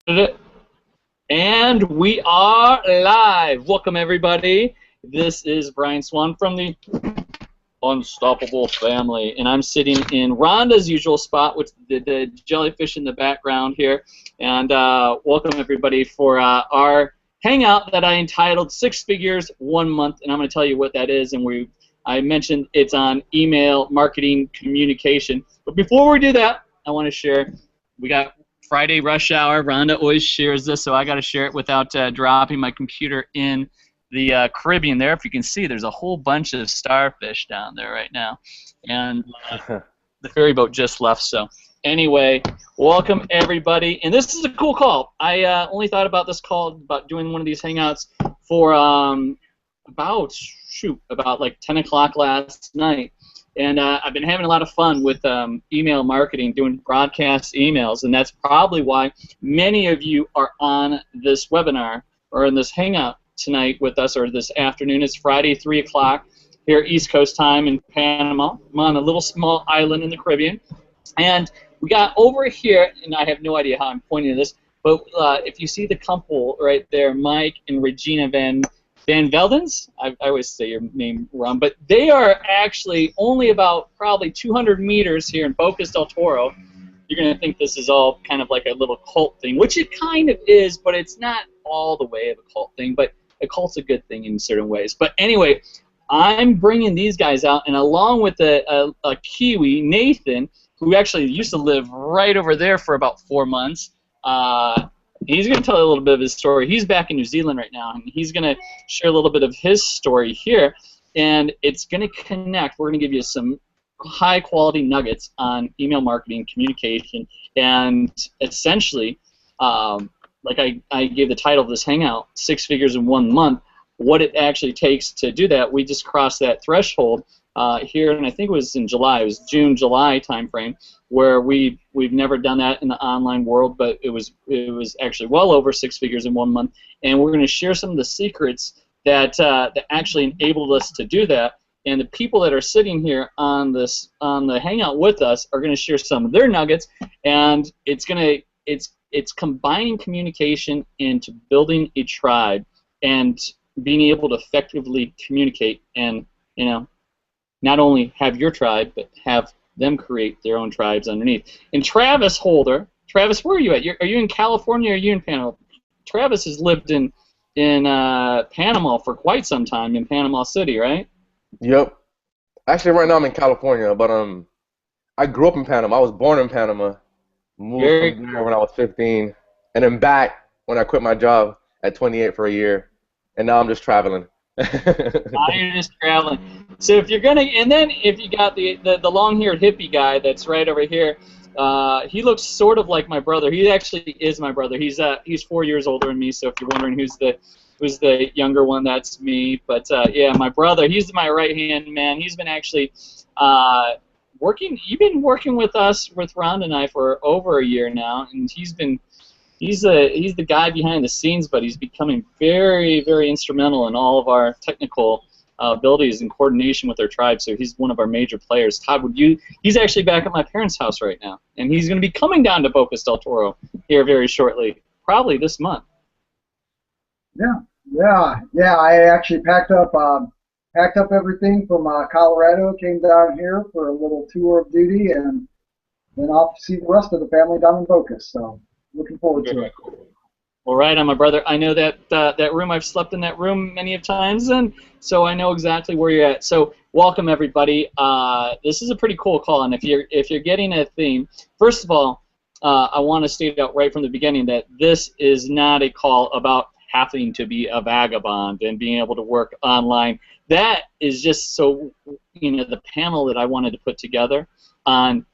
And we are live. Welcome, everybody. This is Brian Swan from the Unstoppable family, and I'm sitting in Rhonda's usual spot with the jellyfish in the background here. And welcome, everybody, for our hangout that I entitled Six Figures, 1 Month. And I'm going to tell you what that is. And I mentioned it's on email marketing communication. But before we do that, I want to share, we got Friday rush hour. Rhonda always shares this, so I got to share it without dropping my computer in the Caribbean there. If you can see, there's a whole bunch of starfish down there right now. And the ferry boat just left, so anyway, welcome everybody. And this is a cool call. I only thought about this call, about doing one of these hangouts for about like 10 o'clock last night. And I've been having a lot of fun with email marketing, doing broadcast emails, and that's probably why many of you are on this webinar or in this hangout tonight with us, or this afternoon. It's Friday, 3 o'clock here East Coast time in Panama. I'm on a little small island in the Caribbean. And we got over here, and I have no idea how I'm pointing to this, but if you see the couple right there, Mike and Regina Van Veldens, I always say your name wrong, but they are actually only about probably 200 meters here in Bocas del Toro. You're going to think this is all kind of like a little cult thing, which it kind of is, but it's not all the way of a cult thing, but a cult's a good thing in certain ways. But anyway, I'm bringing these guys out, and along with a Kiwi, Nathan, who actually used to live right over there for about 4 months, he's going to tell a little bit of his story. He's back in New Zealand right now, and he's going to share a little bit of his story here, and it's going to connect. We're going to give you some high-quality nuggets on email marketing, communication, and essentially, like I gave the title of this hangout, 6 Figures in 1 Month, what it actually takes to do that. We just crossed that threshold here, and I think it was in July. It was June, July timeframe, where we've never done that in the online world, but it was actually well over 6 figures in 1 month, and we're going to share some of the secrets that actually enabled us to do that. And the people that are sitting here on the hangout with us are going to share some of their nuggets, and it's combining communication into building a tribe and being able to effectively communicate and not only have your tribe, but have them create their own tribes underneath. And Travis Holder, Travis, where are you at? Are you in California or are you in Panama? Travis has lived in Panama for quite some time, in Panama City, right? Yep. Actually, right now I'm in California, but I grew up in Panama. I was born in Panama, moved from there when I was 15, and then back when I quit my job at 28 for a year, and now I'm just traveling. Now you're just traveling. So if you're gonna, and then if you got the long-haired hippie guy that's right over here, he looks sort of like my brother. He actually is my brother. He's 4 years older than me. So if you're wondering who's the younger one, that's me. But yeah, my brother. He's my right-hand man. He's been actually working. You've been working with us, with Ron and I, for over a year now, and he's the guy behind the scenes, but he's becoming very, very instrumental in all of our technical abilities and coordination with our tribe. So he's one of our major players. Todd, he's actually back at my parents' house right now, and he's going to be coming down to Bocas del Toro here very shortly, probably this month. Yeah. I actually packed up everything from Colorado, came down here for a little tour of duty, and then off to see the rest of the family down in Bocas. So looking forward to it. Well, right on, my brother. I know that room. I've slept in that room many of times, and so I know exactly where you're at. So welcome, everybody. This is a pretty cool call, and if you're getting a theme, first of all, I want to state out right from the beginning that this is not a call about having to be a vagabond and being able to work online. That is just so, the panel that I wanted to put together on,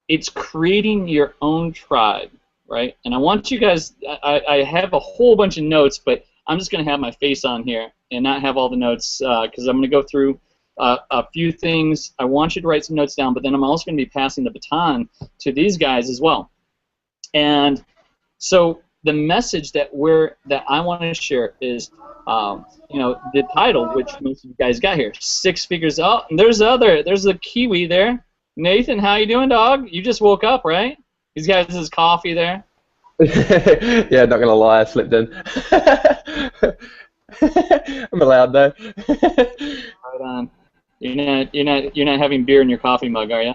it's creating your own tribe, right? And I want you guys, I have a whole bunch of notes, but I'm just going to have my face on here and not have all the notes because I'm going to go through a few things. I want you to write some notes down, but then I'm also going to be passing the baton to these guys as well. And so the message that I want to share is, the title, which most of you guys got here, 6 figures. Oh, and there's the Kiwi there. Nathan, how you doing, dog? You just woke up, right? He's got his coffee there. Yeah, not gonna lie, I slipped in. I'm allowed though. Right on. You're not having beer in your coffee mug, are you?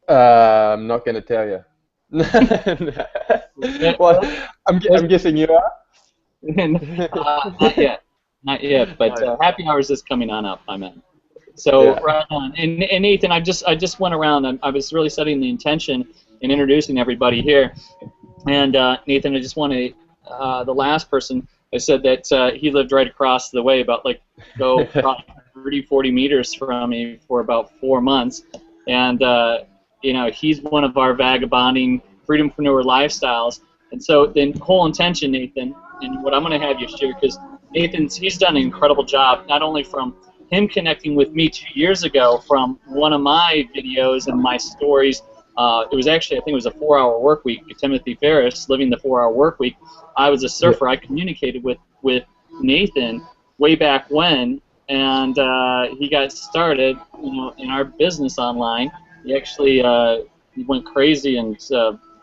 I'm not gonna tell you. Yeah, Well, I'm guessing you are. not yet, not yet. But Nice. happy hours is coming on up. I mean. So Yeah. right on. And Nathan, I just went around. I was really setting the intention and introducing everybody here. And Nathan, I just want to the last person I said that he lived right across the way, about like probably 30, 40 meters from me for about 4 months. And he's one of our vagabonding freedompreneur lifestyles. And so the whole intention, Nathan, and what I'm going to have you share, because he's done an incredible job, not only from him connecting with me 2 years ago from one of my videos and my stories. It was actually, I think it was a 4-hour work week. Timothy Ferriss, living the 4-hour work week. I was a surfer. I communicated with Nathan way back when, and he got started, in our business online. He actually he went crazy and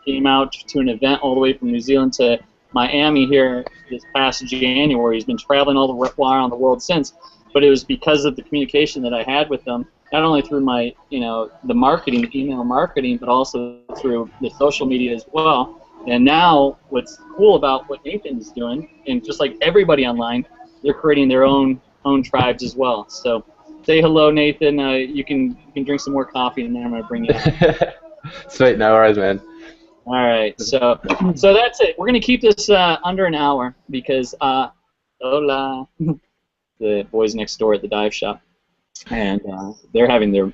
came out to an event all the way from New Zealand to Miami here this past January. He's been traveling all the way around the world since, but it was because of the communication that I had with him, not only through my, the marketing, the email marketing, but also through the social media as well. And now what's cool about what Nathan's doing, and just like everybody online, they're creating their own tribes as well. So say hello, Nathan. You can drink some more coffee, and then I'm going to bring you up. Sweet, no worries, man. All right, so that's it. We're going to keep this under an hour because hola, the boys next door at the dive shop, and they're having their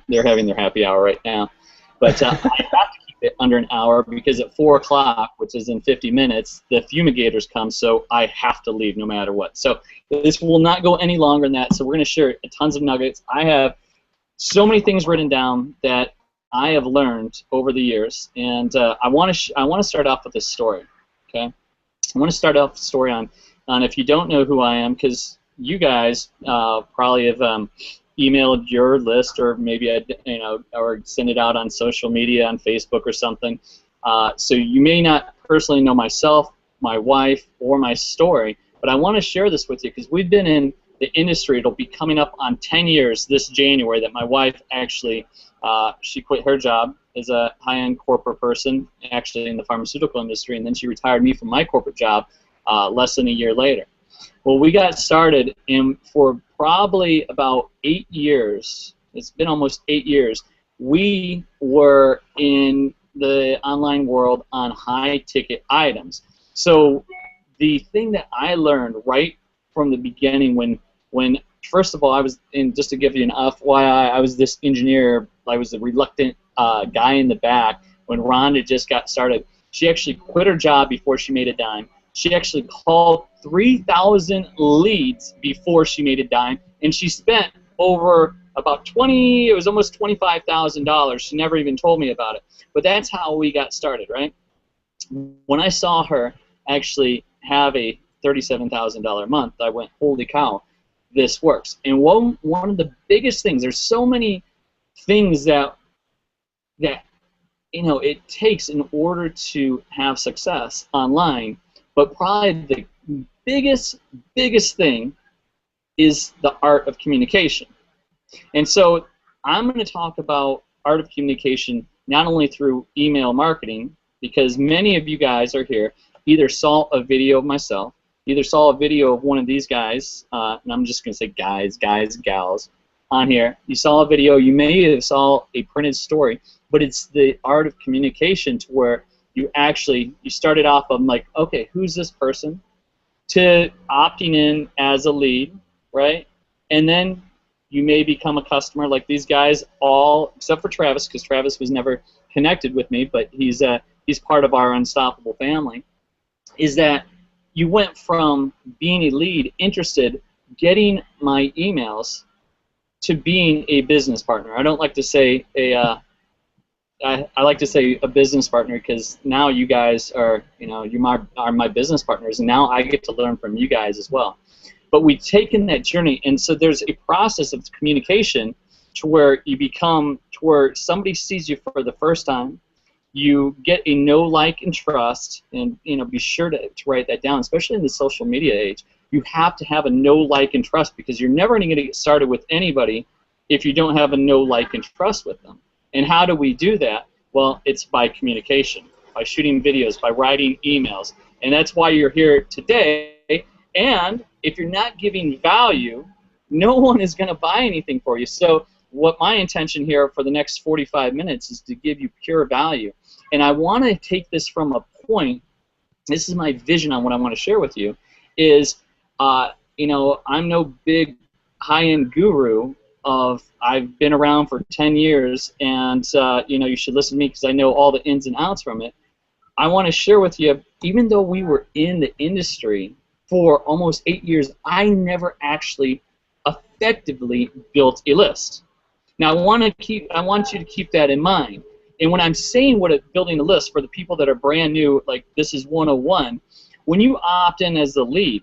happy hour right now. But I have to keep it under an hour because at 4 o'clock, which is in 50 minutes, the fumigators come, so I have to leave no matter what. So this will not go any longer than that. So we're going to share tons of nuggets. I have so many things written down that I have learned over the years, and I want to start off with a story. Okay, I want to start off the story on if you don't know who I am, because you guys probably have emailed your list, or maybe or send it out on social media, on Facebook or something. So you may not personally know myself, my wife, or my story, but I want to share this with you because we've been in the industry. It'll be coming up on 10 years this January that my wife actually, she quit her job as a high-end corporate person, actually in the pharmaceutical industry, and then she retired me from my corporate job less than a year later. Well, we got started, and for probably about 8 years, it's been almost 8 years, we were in the online world on high-ticket items. So the thing that I learned right from the beginning when first of all, I was in, just to give you an FYI, I was this engineer. I was the reluctant guy in the back when Rhonda just got started. She actually quit her job before she made a dime. She actually called 3,000 leads before she made a dime, and she spent over about it was almost $25,000. She never even told me about it. But that's how we got started, right? When I saw her actually have a $37,000 a month, I went, holy cow, this works. And one of the biggest things, there's so many things that it takes in order to have success online, but probably the biggest thing is the art of communication. And so I'm going to talk about art of communication not only through email marketing, because many of you guys are here, either saw a video of myself, either saw a video of one of these guys, and I'm just going to say guys, gals, on here. You saw a video, you may have saw a printed story, but it's the art of communication to where you started off of like, okay, who's this person, to opting in as a lead, right? And then you may become a customer like these guys, all except for Travis, because Travis was never connected with me, but he's part of our unstoppable family, is that you went from being a lead, interested, getting my emails, to being a business partner. I don't like to say I like to say a business partner, because now you guys are, are my business partners, and now I get to learn from you guys as well. But we've taken that journey, and so there's a process of communication to where you become, to where somebody sees you for the first time, you get a know, like, and trust, and be sure to write that down, especially in the social media age. You have to have a know, like, and trust, because you're never going to get started with anybody if you don't have a know, like, and trust with them. And how do we do that? Well, it's by communication, by shooting videos, by writing emails, and that's why you're here today. And if you're not giving value, no one is going to buy anything for you. So what my intention here for the next 45 minutes is to give you pure value. And I want to take this from a point, this is my vision on what I want to share with you, is, I'm no big high-end guru of, I've been around for 10 years, and, you should listen to me because I know all the ins and outs from it. I want to share with you, even though we were in the industry for almost 8 years, I never actually effectively built a list. Now, I want you to keep that in mind. And when I'm saying building a list for the people that are brand new, like this is 101, when you opt in as the lead,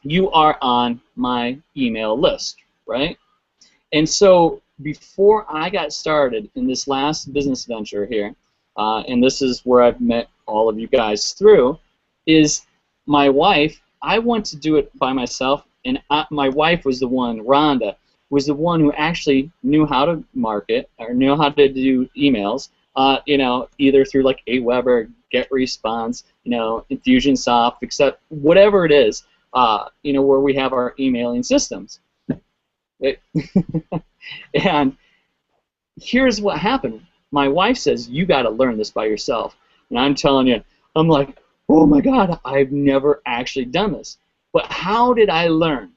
you are on my email list, right? And so before I got started in this last business venture here, and this is where I've met all of you guys through, is my wife. I want to do it by myself, and my wife was the one, Rhonda, was the one who actually knew how to market or knew how to do emails, either through like Aweber, GetResponse, Infusionsoft, except whatever it is, where we have our emailing systems. And here's what happened. My wife says, you got to learn this by yourself. And I'm telling you, I'm like, oh my God, I've never actually done this. But how did I learn?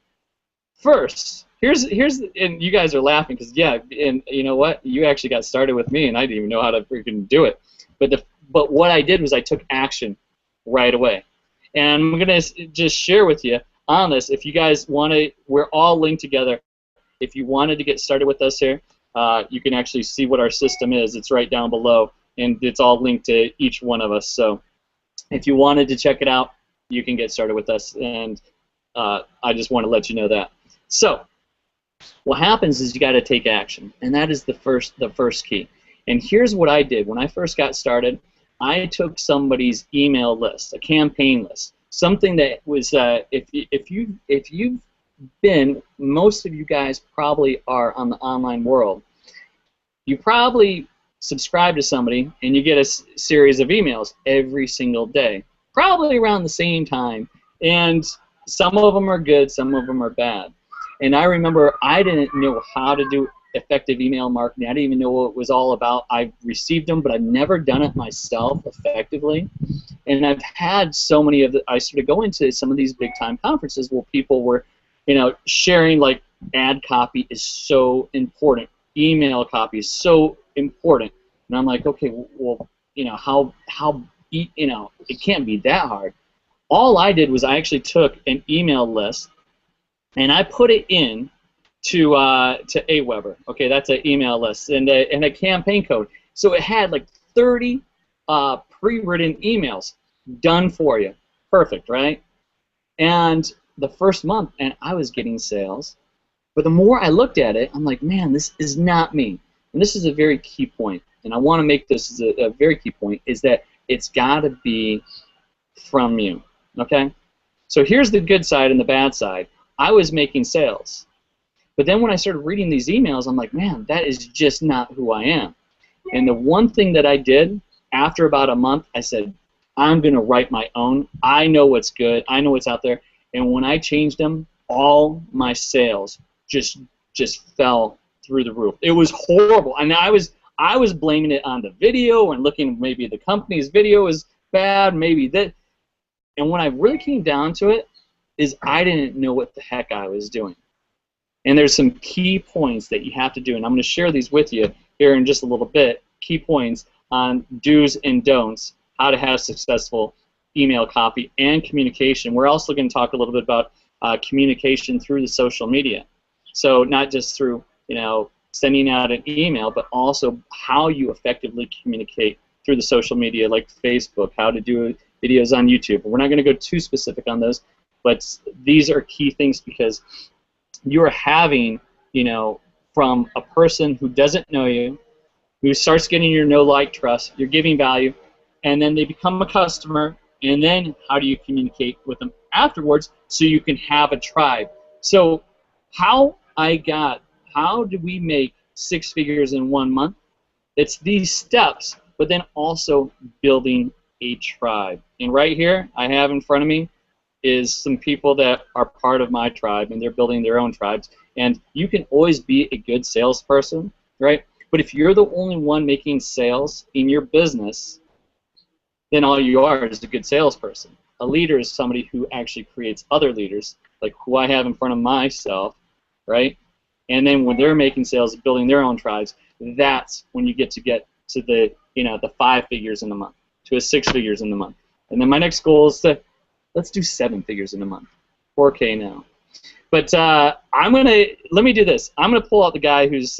First, here's and you guys are laughing because, yeah, and you know what? You actually got started with me, and I didn't even know how to freaking do it. But what I did was I took action right away. And I'm going to just share with you on this. If you guys want to, we're all linked together. If you wanted to get started with us here, you can actually see what our system is. It's right down below, and it's all linked to each one of us. So if you wanted to check it out, you can get started with us, and I just want to let you know that. So what happens is you got to take action, and that is the first key. And here's what I did when I first got started. I took somebody's email list, a campaign list, something that was if you've been, most of you guys probably are on the online world. You probably subscribe to somebody and you get a series of emails every single day, probably around the same time, and some of them are good, some of them are bad. And I remember I didn't know how to do effective email marketing. I didn't even know what it was all about. I received them, but I've never done it myself effectively. And I've had so many of the, I sort of go into some of these big time conferences where people were, sharing like ad copy is so important, email copy is so important. And I'm like, okay, well, how it can't be that hard. All I did was I actually took an email list and I put it in to Aweber. Okay, that's an email list and a campaign code. So it had like 30 pre-written emails done for you. Perfect, right? And the first month, and I was getting sales. But the more I looked at it, I'm like, man, this is not me. And this is a very key point, and I want to make this as a very key point, is that it's got to be from you, okay? So here's the good side and the bad side. I was making sales. But then when I started reading these emails, I'm like, man, that is just not who I am. And the one thing that I did, after about a month, I said, I'm going to write my own. I know what's good. I know what's out there. And when I changed them, all my sales just fell through the roof. It was horrible. And I was blaming it on the video and looking maybe the company's video is bad, maybe that. And when I really came down to it, is I didn't know what the heck I was doing. And there's some key points that you have to do, and I'm going to share these with you here in just a little bit, key points on do's and don'ts, how to have successful email copy and communication. We're also going to talk a little bit about communication through the social media. So not just through, sending out an email, but also how you effectively communicate through the social media like Facebook, how to do videos on YouTube. We're not going to go too specific on those, but these are key things because you're having, from a person who doesn't know you, who starts getting your know, like, trust. You're giving value, and then they become a customer. And then how do you communicate with them afterwards so you can have a tribe? So how did we make 6 figures in 1 month? It's these steps, but then also building a tribe. And right here I have in front of me is some people that are part of my tribe, and they're building their own tribes. And you can always be a good salesperson, right? But if you're the only one making sales in your business, then all you are is a good salesperson. A leader is somebody who actually creates other leaders, like who I have in front of myself, right? And then when they're making sales, building their own tribes, that's when you get to the the 5 figures in a month, to a 6 figures in the month. And then my next goal is to let's do 7 figures in a month, 4K now. But let me do this. I'm gonna pull out the guy who's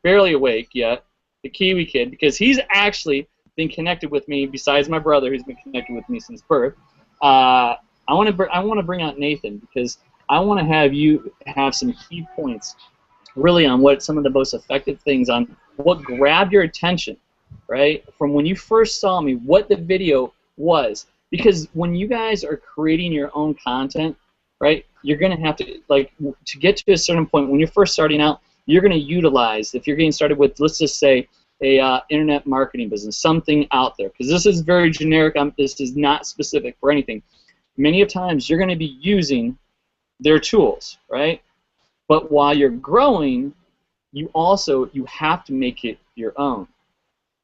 barely awake yet, the Kiwi kid, because he's actually been connected with me besides my brother, who's been connected with me since birth. I want to bring out Nathan, because I want to have you have some key points, really, on what some of the most effective things, on what grabbed your attention, right, from when you first saw me, what the video was. Because when you guys are creating your own content, right, you're going to have to, to get to a certain point, when you're first starting out, you're going to utilize, if you're getting started with, let's just say, a internet marketing business, something out there, because this is very generic. This is not specific for anything. Many of times you're going to be using their tools, right? But while you're growing, you have to make it your own.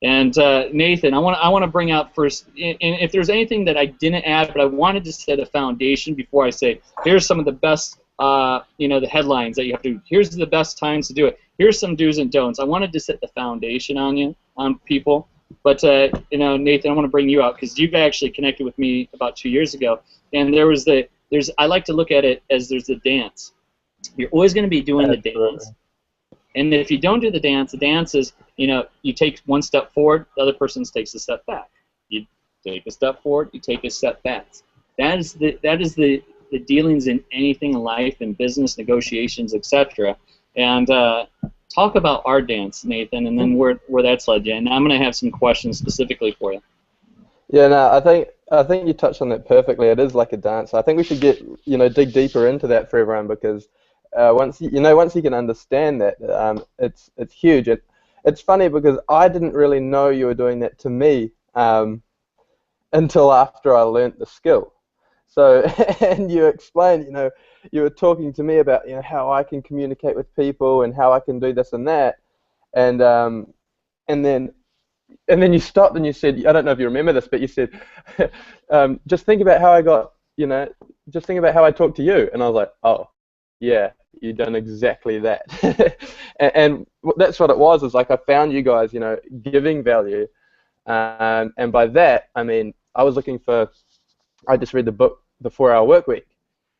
And Nathan, I want to bring out first, and if there's anything that I didn't add, but I wanted to set a foundation before I say, here's some of the best, the headlines that you have to do. Here's the best times to do it. Here's some do's and don'ts. I wanted to set the foundation on people. But Nathan, I want to bring you out, because you've actually connected with me about 2 years ago, and I like to look at it as there's a dance. You're always going to be doing the dance. And if you don't do the dance is, you take one step forward, the other person takes a step back. You take a step forward, you take a step back. That is the dealings in anything in life, in business, negotiations, etc. And talk about our dance, Nathan, and then where that's led you. And I'm going to have some questions specifically for you. Yeah, no, I think you touched on that perfectly. It is like a dance. I think we should dig deeper into that for everyone, because once you can understand that, it's huge. It's funny because I didn't really know you were doing that to me until after I learnt the skill. So, and you explained, you were talking to me about, how I can communicate with people and how I can do this and that, and then you stopped and you said, I don't know if you remember this, but you said, just think about how I got, just think about how I talked to you, and I was like, oh, yeah, you've done exactly that. and that's what it was. Is like I found you guys, giving value, and by that I mean I was looking for. I just read the book, The 4-Hour Workweek,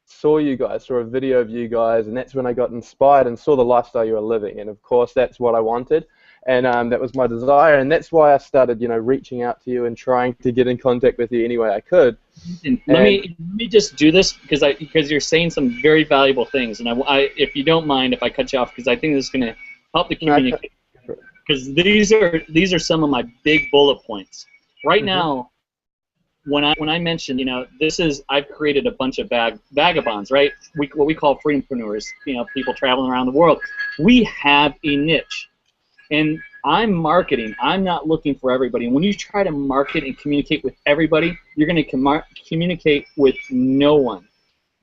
saw you guys, saw a video of you guys, and that's when I got inspired and saw the lifestyle you were living. And of course, that's what I wanted, and that was my desire, and that's why I started, reaching out to you and trying to get in contact with you any way I could. Let me just do this because you're saying some very valuable things, and I if you don't mind if I cut you off, because I think this is going to help the community. Because these are some of my big bullet points right now. When I mentioned, I've created a bunch of vagabonds, right? What we call freedompreneurs, people traveling around the world. We have a niche, and I'm marketing. I'm not looking for everybody. And when you try to market and communicate with everybody, you're going to communicate with no one.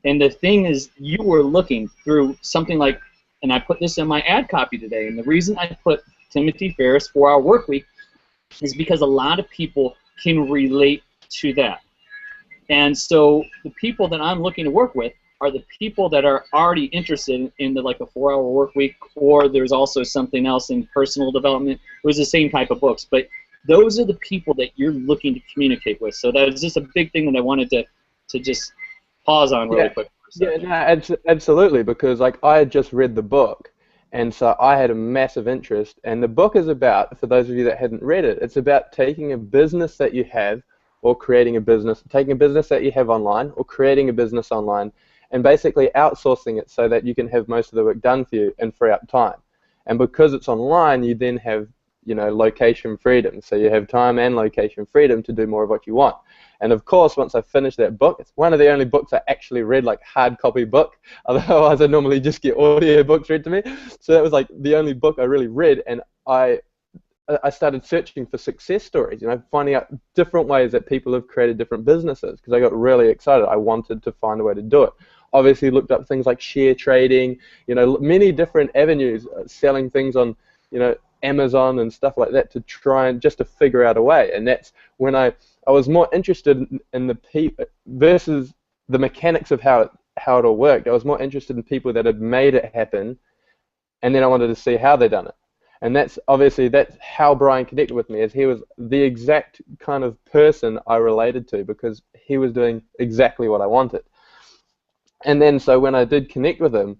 And the thing is, you were looking through something like, and I put this in my ad copy today, and the reason I put Timothy Ferriss 4-Hour Workweek is because a lot of people can relate to that. And so the people that I'm looking to work with are the people that are already interested in like a 4-hour work week, or there's also something else in personal development. It was the same type of books, but those are the people that you're looking to communicate with. So that is just a big thing that I wanted to just pause on really quick. Yeah, no, absolutely, because like I had just read the book, and so I had a massive interest. And the book is about, for those of you that hadn't read it, it's about taking a business that you have, or creating a business, taking a business that you have online, or creating a business online, and basically outsourcing it so that you can have most of the work done for you and free up time. And because it's online, you then have, location freedom. So you have time and location freedom to do more of what you want. And of course, once I finished that book, it's one of the only books I actually read, like hard copy book. Otherwise, I normally just get audio books read to me. So that was like the only book I really read, and I started searching for success stories, finding out different ways that people have created different businesses, because I got really excited. I wanted to find a way to do it. Obviously, looked up things like share trading, many different avenues, selling things on, Amazon and stuff like that, to try and just to figure out a way. And that's when I was more interested in the people versus the mechanics of how it all worked. I was more interested in people that had made it happen, and then I wanted to see how they done it. And that's how Brian connected with me, is he was the exact kind of person I related to, because he was doing exactly what I wanted. And then so when I did connect with him,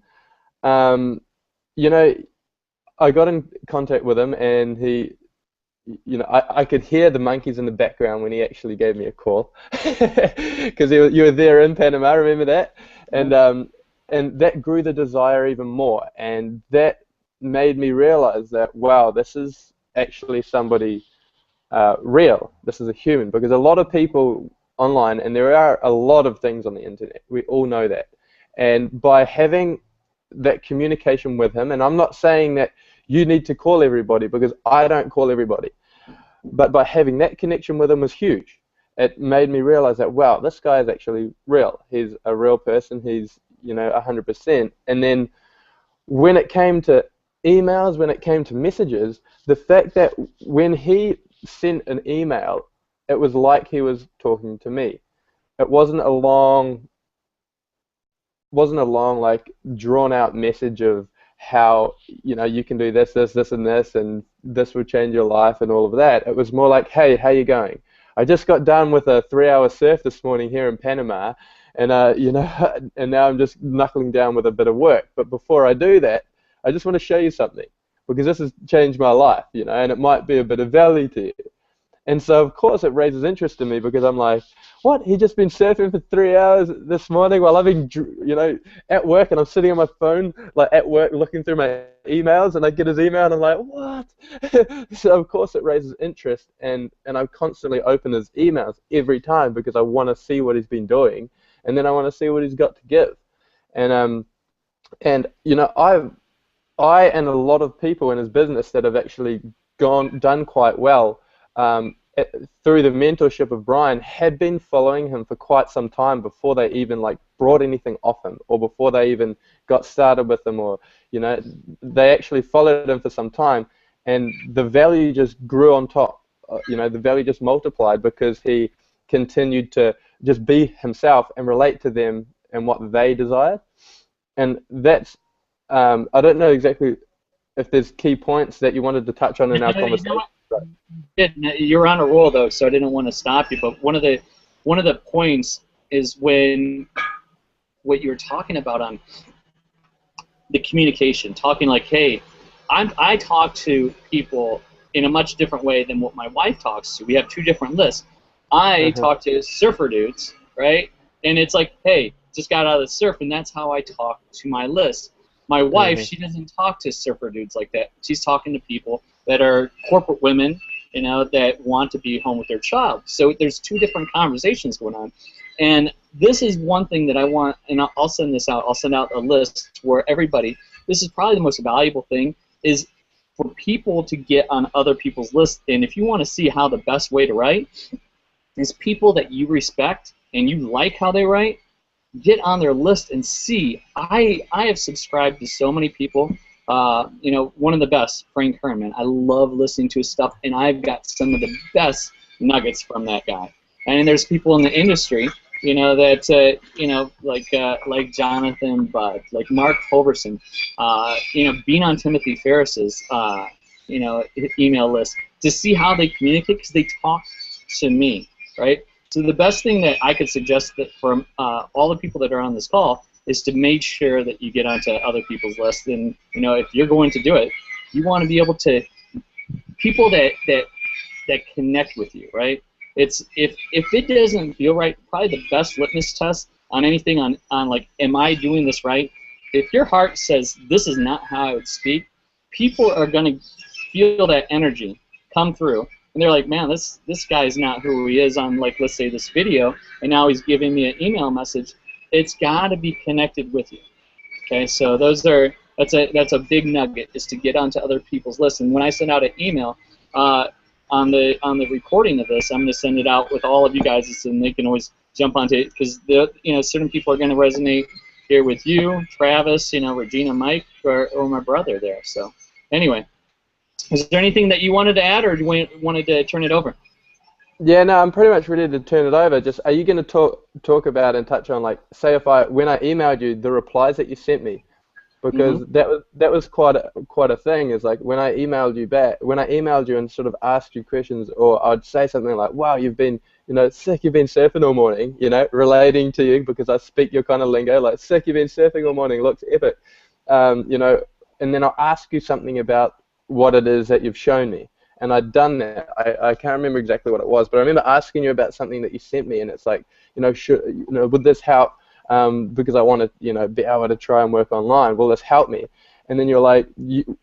I got in contact with him, and he, I could hear the monkeys in the background when he actually gave me a call, because you were there in Panama, remember that? And that grew the desire even more, and that made me realize that, wow, this is actually somebody real. This is a human, because a lot of people online, and there are a lot of things on the internet, we all know that, and by having that communication with him, and I'm not saying that you need to call everybody, because I don't call everybody, but by having that connection with him was huge. It made me realize that, wow, this guy is actually real. He's a real person. He's 100%. And then when it came to emails, when it came to messages, the fact that when he sent an email, it was like he was talking to me. It wasn't a long like drawn out message of how you can do this, and this will change your life and all of that. It was more like, hey, how you going? I just got done with a 3-hour surf this morning here in Panama, and and now I'm just knuckling down with a bit of work. But before I do that, I just want to show you something, because this has changed my life, and it might be a bit of value to you. And so, of course, it raises interest in me, because I'm like, what? He just been surfing for 3 hours this morning while I've been, at work, and I'm sitting on my phone, like at work, looking through my emails, and I get his email, and I'm like, what? So, of course, it raises interest, and I constantly open his emails every time, because I want to see what he's been doing, and then I want to see what he's got to give. And I and a lot of people in his business that have actually done quite well, through the mentorship of Brian, had been following him for quite some time before they even brought anything off him, or before they even got started with him, or they actually followed him for some time, and the value just grew on top. The value just multiplied, because he continued to just be himself and relate to them and what they desired. And that's I don't know exactly if there's key points that you wanted to touch on in our conversation. You're on a roll though, so I didn't want to stop you. But one of the points is when what you were talking about on the communication, talking like, hey, I talk to people in a much different way than what my wife talks to. We have two different lists. I talk to surfer dudes, right? And it's like, hey, just got out of the surf, and that's how I talk to my list. My wife, she doesn't talk to surfer dudes like that. She's talking to people that are corporate women, that want to be home with their child. So there's two different conversations going on. And this is one thing that I want, and I'll send this out. I'll send out a list where everybody, this is probably the most valuable thing, is for people to get on other people's lists. And if you want to see how the best way to write is people that you respect and you like how they write, get on their list and see. I have subscribed to so many people. One of the best, Frank Herman. I love listening to his stuff, and I've got some of the best nuggets from that guy. And there's people in the industry, that like Jonathan Budd, like Mark Hoverson, being on Timothy Ferriss's email list to see how they communicate, because they talk to me, right? So the best thing that I could suggest that from all the people that are on this call is to make sure that you get onto other people's lists. And if you're going to do it, you want to be able to people that connect with you, right? It's if it doesn't feel right, probably the best litmus test on anything on like, am I doing this right? If your heart says this is not how I would speak, people are going to feel that energy come through, and they're like, man, this guy's not who he is on, like, let's say this video, and now he's giving me an email message. It's got to be connected with you. Okay, so that's a big nugget, is to get onto other people's lists. And when I send out an email on the recording of this, I'm going to send it out with all of you guys, and they can always jump onto it, because certain people are going to resonate here with you, Travis, Regina, Mike, or my brother there. So anyway, is there anything that you wanted to add, or do you wanted to turn it over? Yeah, no, I'm pretty much ready to turn it over. Just, are you going to talk about and touch on, like, say when I emailed you, the replies that you sent me, because that was quite a thing. Is like when I emailed you and sort of asked you questions, or I'd say something like, wow, you've been sick, you've been surfing all morning, relating to you because I speak your kind of lingo, like, sick, you've been surfing all morning, looks epic, and then I'll ask you something about what it is that you've shown me. And I'd done that. I can't remember exactly what it was, but I remember asking you about something that you sent me, and it's like, would this help? Because I want to, be able to try and work online. Will this help me? And then you're like,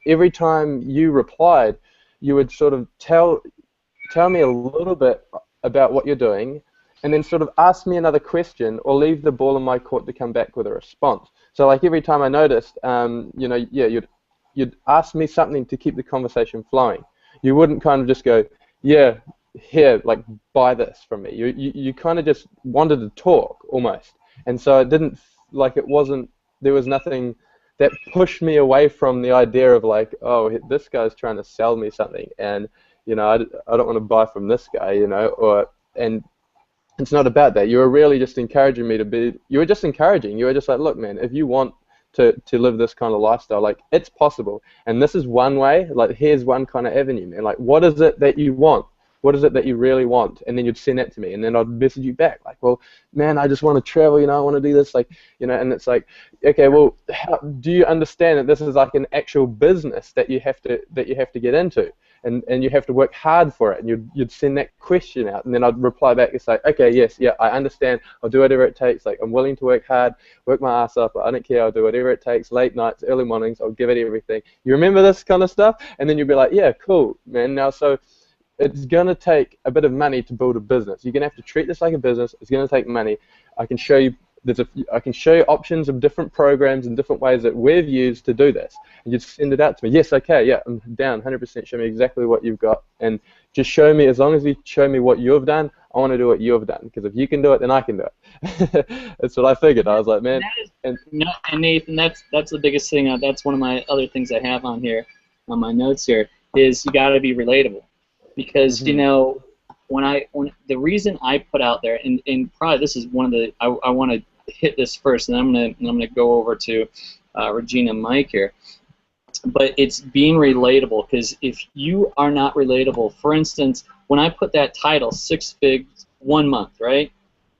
every time you replied, you would sort of tell me a little bit about what you're doing, and then sort of ask me another question or leave the ball in my court to come back with a response. So like every time I noticed, you'd ask me something to keep the conversation flowing. You wouldn't kind of just go, yeah, here, like, buy this from me. You kind of just wanted to talk almost. And so it didn't, like, there was nothing that pushed me away from the idea of, like, oh, this guy's trying to sell me something, and, I don't want to buy from this guy, and it's not about that. You were really just encouraging me you were just like, look, man, if you want to live this kind of lifestyle, like, it's possible, and this is one way, like, here's one kind of avenue, man. Like, what is it that you want? What is it that you really want? And then you'd send that to me, and then I'd message you back, like, well, man, I just want to travel, I want to do this, like, and it's like, okay, well, do you understand that this is like an actual business that you have to get into, and you have to work hard for it, and you'd send that question out, and then I'd reply back and say, okay, yes, yeah, I understand, I'll do whatever it takes, like, I'm willing to work hard, work my ass off, I don't care, I'll do whatever it takes, late nights, early mornings, I'll give it everything. You remember this kind of stuff? And then you'd be like, yeah, cool, man. Now, so it's going to take a bit of money to build a business. You're going to have to treat this like a business. It's going to take money. I can show you options of different programs and different ways that we've used to do this. And you'd send it out to me. Yes, okay, yeah, I'm down 100%. Show me exactly what you've got. And just show me, as long as you show me what you've done, I want to do what you've done. Because if you can do it, then I can do it. That's what I figured. I was like, man. And Nathan, that's the biggest thing. That's one of my other things I have on here, on my notes here, is you got to be relatable. Because when the reason I put out there, and probably this is one of the, I want to hit this first, and I'm gonna go over to Regina and Mike here. But it's being relatable, because if you are not relatable, for instance, when I put that title, 6 Figs 1 month, right?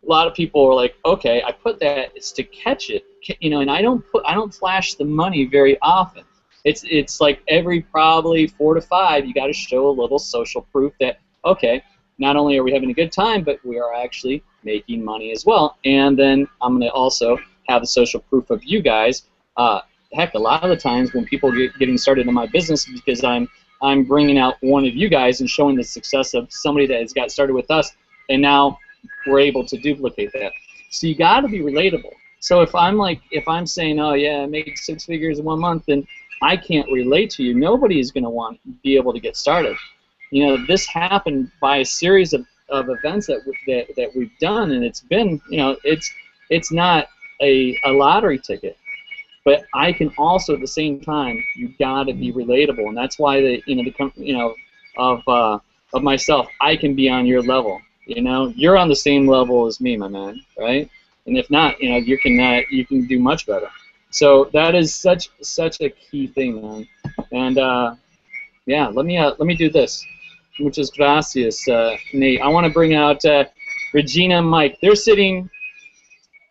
A lot of people are like, okay, I put that, it's to catch it, and I don't flash the money very often. It's like every probably 4 to 5, you got to show a little social proof that, okay, not only are we having a good time, but we are actually making money as well. And then I'm going to also have the social proof of you guys. Heck, a lot of the times when people getting started in my business, because I'm bringing out one of you guys and showing the success of somebody that has got started with us, and now we're able to duplicate that. So you got to be relatable. So if I'm saying, oh yeah, I make 6 figures in 1 month, then I can't relate to you. Nobody is going to be able to get started. This happened by a series of events that we've done, and it's been, it's not a lottery ticket, but I can also at the same time, you got to be relatable, and that's why of myself, I can be on your level. You're on the same level as me, my man, right? And if not, you can do much better. So that is such a key thing, man. And yeah, let me do this. Muchas gracias, Nate. I want to bring out Regina and Mike. They're sitting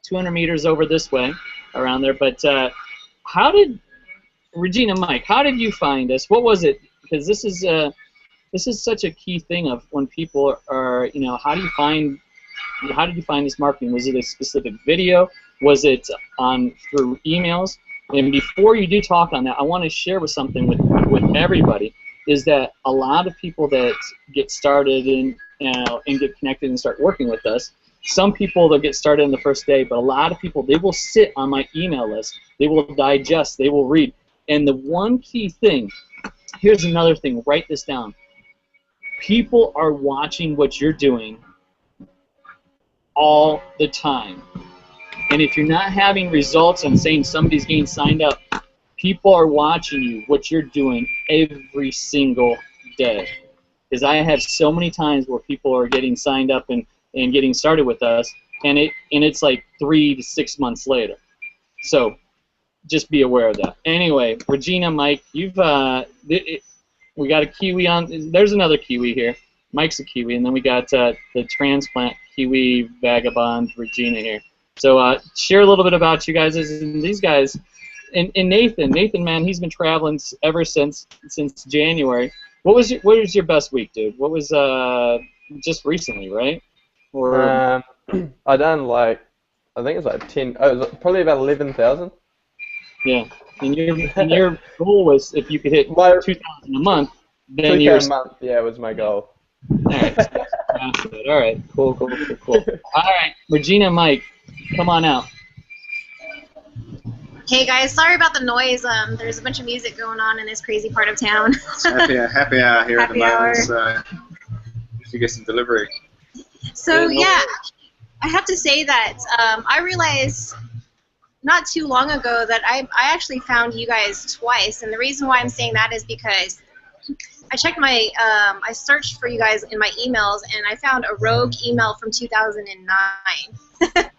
200 meters over this way, around there. But Regina, Mike, how did you find us? What was it? Because this is such a key thing of when people are, how did you find this marketing? Was it a specific video? Was it through emails? And before you do talk on that, I want to share something with everybody. is that a lot of people that get started and get connected and start working with us, some people they'll get started on the first day, but a lot of people, they will sit on my email list. They will digest. They will read. And the one key thing, here's another thing, write this down. People are watching what you're doing all the time. And if you're not having results and saying somebody's getting signed up, people are watching you, what you're doing every single day. Because I have so many times where people are getting signed up and getting started with us, and it's like 3 to 6 months later. So just be aware of that. Anyway, Regina, Mike, you've we got a Kiwi on. There's another Kiwi here. Mike's a Kiwi, and then we got the transplant Kiwi vagabond Regina here. So share a little bit about you guys. And these guys, and Nathan, man, he's been traveling ever since January. What was your best week, dude? What was just recently, right? Or I done like, I think it's like 10. Oh, it was probably about 11,000. Yeah, and your goal was if you could hit 2,000 a month, then you're. 2,000 a month, yeah, was my goal. All right, all right, cool. All right, Regina, Mike, come on out. Hey guys, sorry about the noise. There's a bunch of music going on in this crazy part of town. happy hour here at the Happy hour. moment, so if you get some delivery. So yeah, I have to say that I realized not too long ago that I actually found you guys twice, and the reason why I'm saying that is because I checked my, I searched for you guys in my emails, and I found a rogue email from 2009.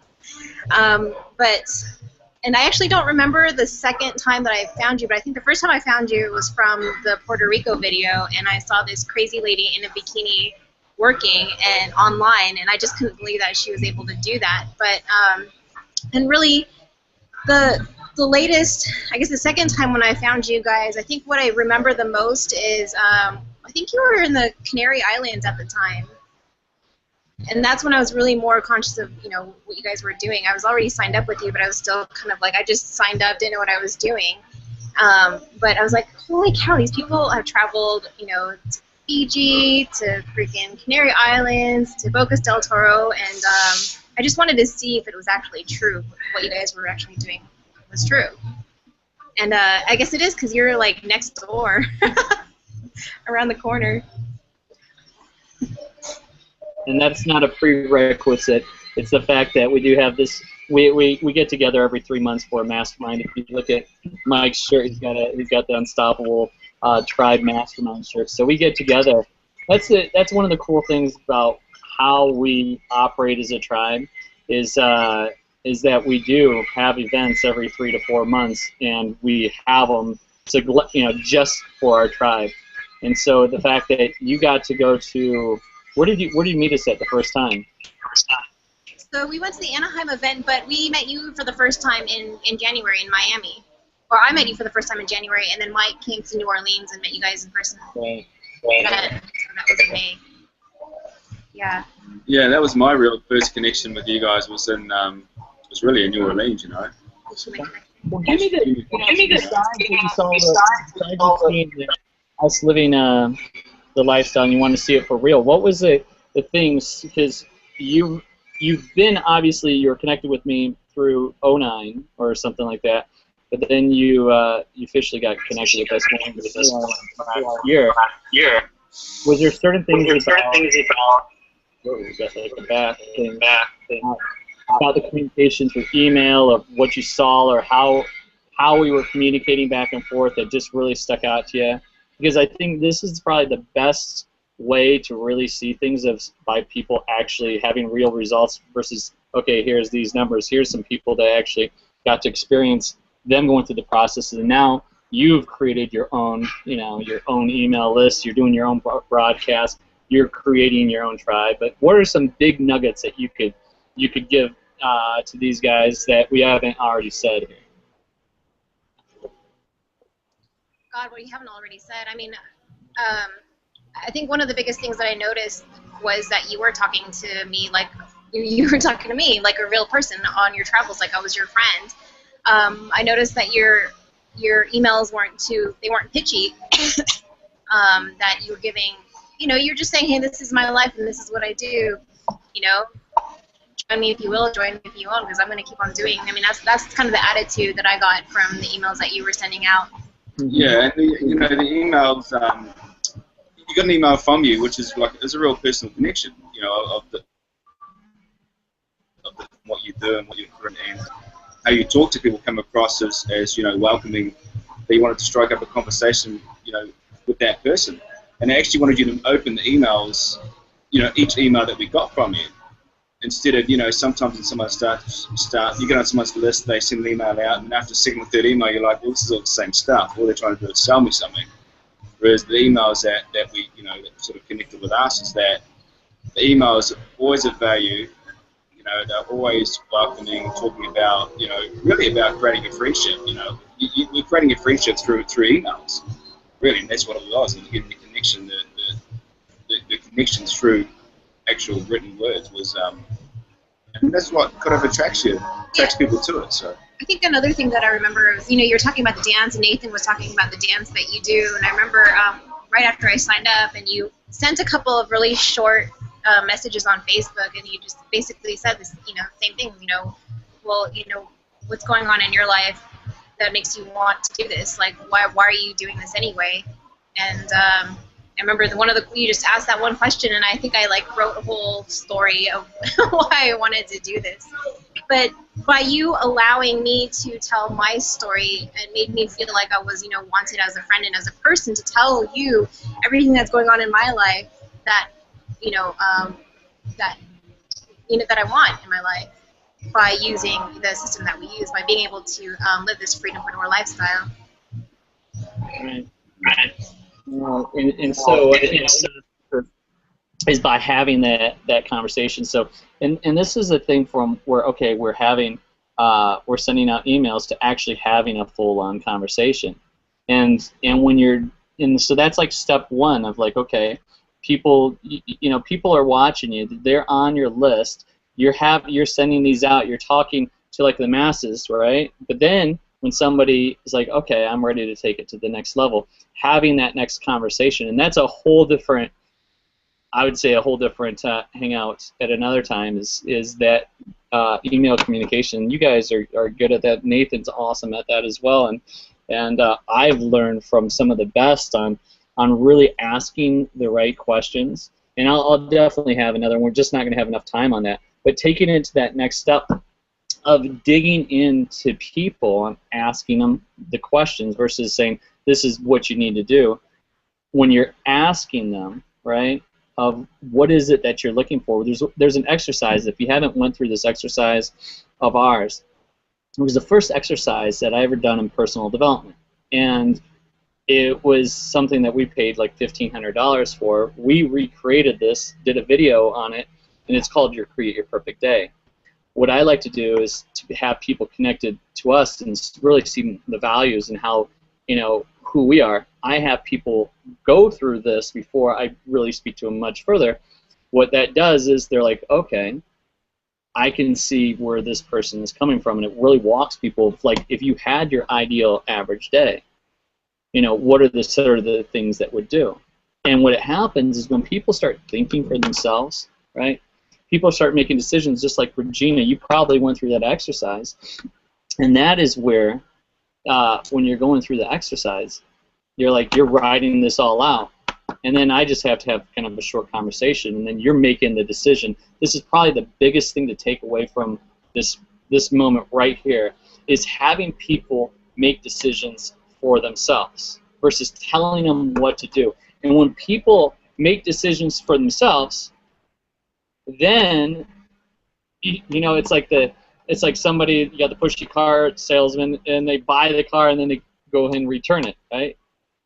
And I actually don't remember the second time that I found you, but I think the first time I found you was from the Puerto Rico video, and I saw this crazy lady in a bikini working and online, and I just couldn't believe that she was able to do that. But and really, the latest, I guess the second time when I found you guys, I think what I remember the most is I think you were in the Canary Islands at the time. And that's when I was really more conscious of, you know, what you guys were doing. I was already signed up with you, but I was still kind of like, I just signed up, didn't know what I was doing. But I was like, holy cow, these people have traveled, you know, to Fiji, to freaking Canary Islands, to Bocas del Toro, and I just wanted to see if it was actually true, what you guys were actually doing was true. And I guess it is, because you're like next door, around the corner. And that's not a prerequisite. It's the fact that we do have this. We get together every 3 months for a mastermind. If you look at Mike's shirt, he's got the Unstoppable Tribe Mastermind shirt. So we get together. That's one of the cool things about how we operate as a tribe is that we do have events every 3 to 4 months, and we have them to, you know, just for our tribe. And so the fact that you got to go to where did you meet us at the first time? So we went to the Anaheim event, but we met you for the first time in January in Miami. Or I met you for the first time in January, and then Mike came to New Orleans and met you guys in person. Right. So that was in May. Yeah. Yeah, that was my real first connection with you guys. Was really in New Orleans, you know. Well, give me the side that you saw the scene there, us living the lifestyle, and you want to see it for real. What was the things, because you've been, obviously you're connected with me through 09 or something like that, but then you officially got connected with us last year. Was there certain things about about the communications with email, of what you saw, or how we were communicating back and forth that just really stuck out to you? Because I think this is probably the best way to really see things by people actually having real results versus, okay, here's these numbers, here's some people that actually got to experience them going through the processes, and now you've created your own, you know, your own email list, you're doing your own broadcast, you're creating your own tribe. But what are some big nuggets that you could give to these guys that we haven't already said here? God, what you haven't already said. I mean, I think one of the biggest things that I noticed was that you were talking to me like you were talking to me like a real person on your travels, like I was your friend. I noticed that your emails weren't pitchy. that you're giving, you're just saying, hey, this is my life and this is what I do, join me if you will, join me if you won't, because I'm going to keep on doing. I mean, that's kind of the attitude that I got from the emails that you were sending out. Yeah, and the emails, you got an email from you, which is like, it's a real personal connection, of what you do and what you're doing, and how you talk to people come across as welcoming, that you wanted to strike up a conversation, with that person. And I actually wanted you to open the emails, each email that we got from you, instead of, sometimes when someone you get on someone's list, they send an email out, and after the second or third email, you're like, well, this is all the same stuff. All they're trying to do is sell me something. Whereas the emails that we, that sort of connected with us, is that the emails are always of value. They're always welcoming, talking about, really about creating a friendship. You're creating a friendship through emails, really, and that's what it was. And getting the connection, the connections through actual written words was, and that's what kind of attracts people to it. So I think another thing that I remember is, you're talking about the dance, and Nathan was talking about the dance that you do, and I remember right after I signed up, and you sent a couple of really short messages on Facebook, and you just basically said this, same thing, well, what's going on in your life that makes you want to do this? Like, why are you doing this anyway? And I remember you just asked that one question, and I think I wrote a whole story of why I wanted to do this. But by you allowing me to tell my story, it made me feel like I was, wanted as a friend and as a person to tell you everything that's going on in my life that, that I want in my life, by using the system that we use, by being able to live this freedompreneur lifestyle. Right. Well, and so is by having that conversation. So, and this is a thing from where, okay, we're sending out emails to actually having a full-on conversation, and when so that's like step one of like, okay, people are watching you, they're on your list, you're sending these out, you're talking to like the masses, right? But then when somebody is like, okay, I'm ready to take it to the next level, having that next conversation, and that's a whole different, I would say a whole different hangout at another time, is that email communication. You guys are good at that. Nathan's awesome at that as well, and I've learned from some of the best on really asking the right questions. And I'll definitely have another one. We're just not going to have enough time on that. But taking it to that next step of digging into people and asking them the questions versus saying, this is what you need to do. When you're asking them, right, of what is it that you're looking for, there's an exercise. If you haven't went through this exercise of ours, it was the first exercise that I ever done in personal development. And it was something that we paid like $1,500 for. We recreated this, did a video on it, and it's called Your Create Your Perfect Day. What I like to do is to have people connected to us and really see the values and how, who we are. I have people go through this before I really speak to them much further. What that does is they're like, okay, I can see where this person is coming from, and it really walks people. Like, if you had your ideal average day, what are the sort of the things that would do? And what happens is when people start thinking for themselves, right? People start making decisions, just like Regina. You probably went through that exercise, and that is where, when you're going through the exercise, you're writing this all out, and then I just have to have kind of a short conversation, and then you're making the decision. This is probably the biggest thing to take away from this moment right here, is having people make decisions for themselves versus telling them what to do. And when people make decisions for themselves, then it's like somebody, you got the pushy car salesman, and they buy the car and then they go ahead and return it, right?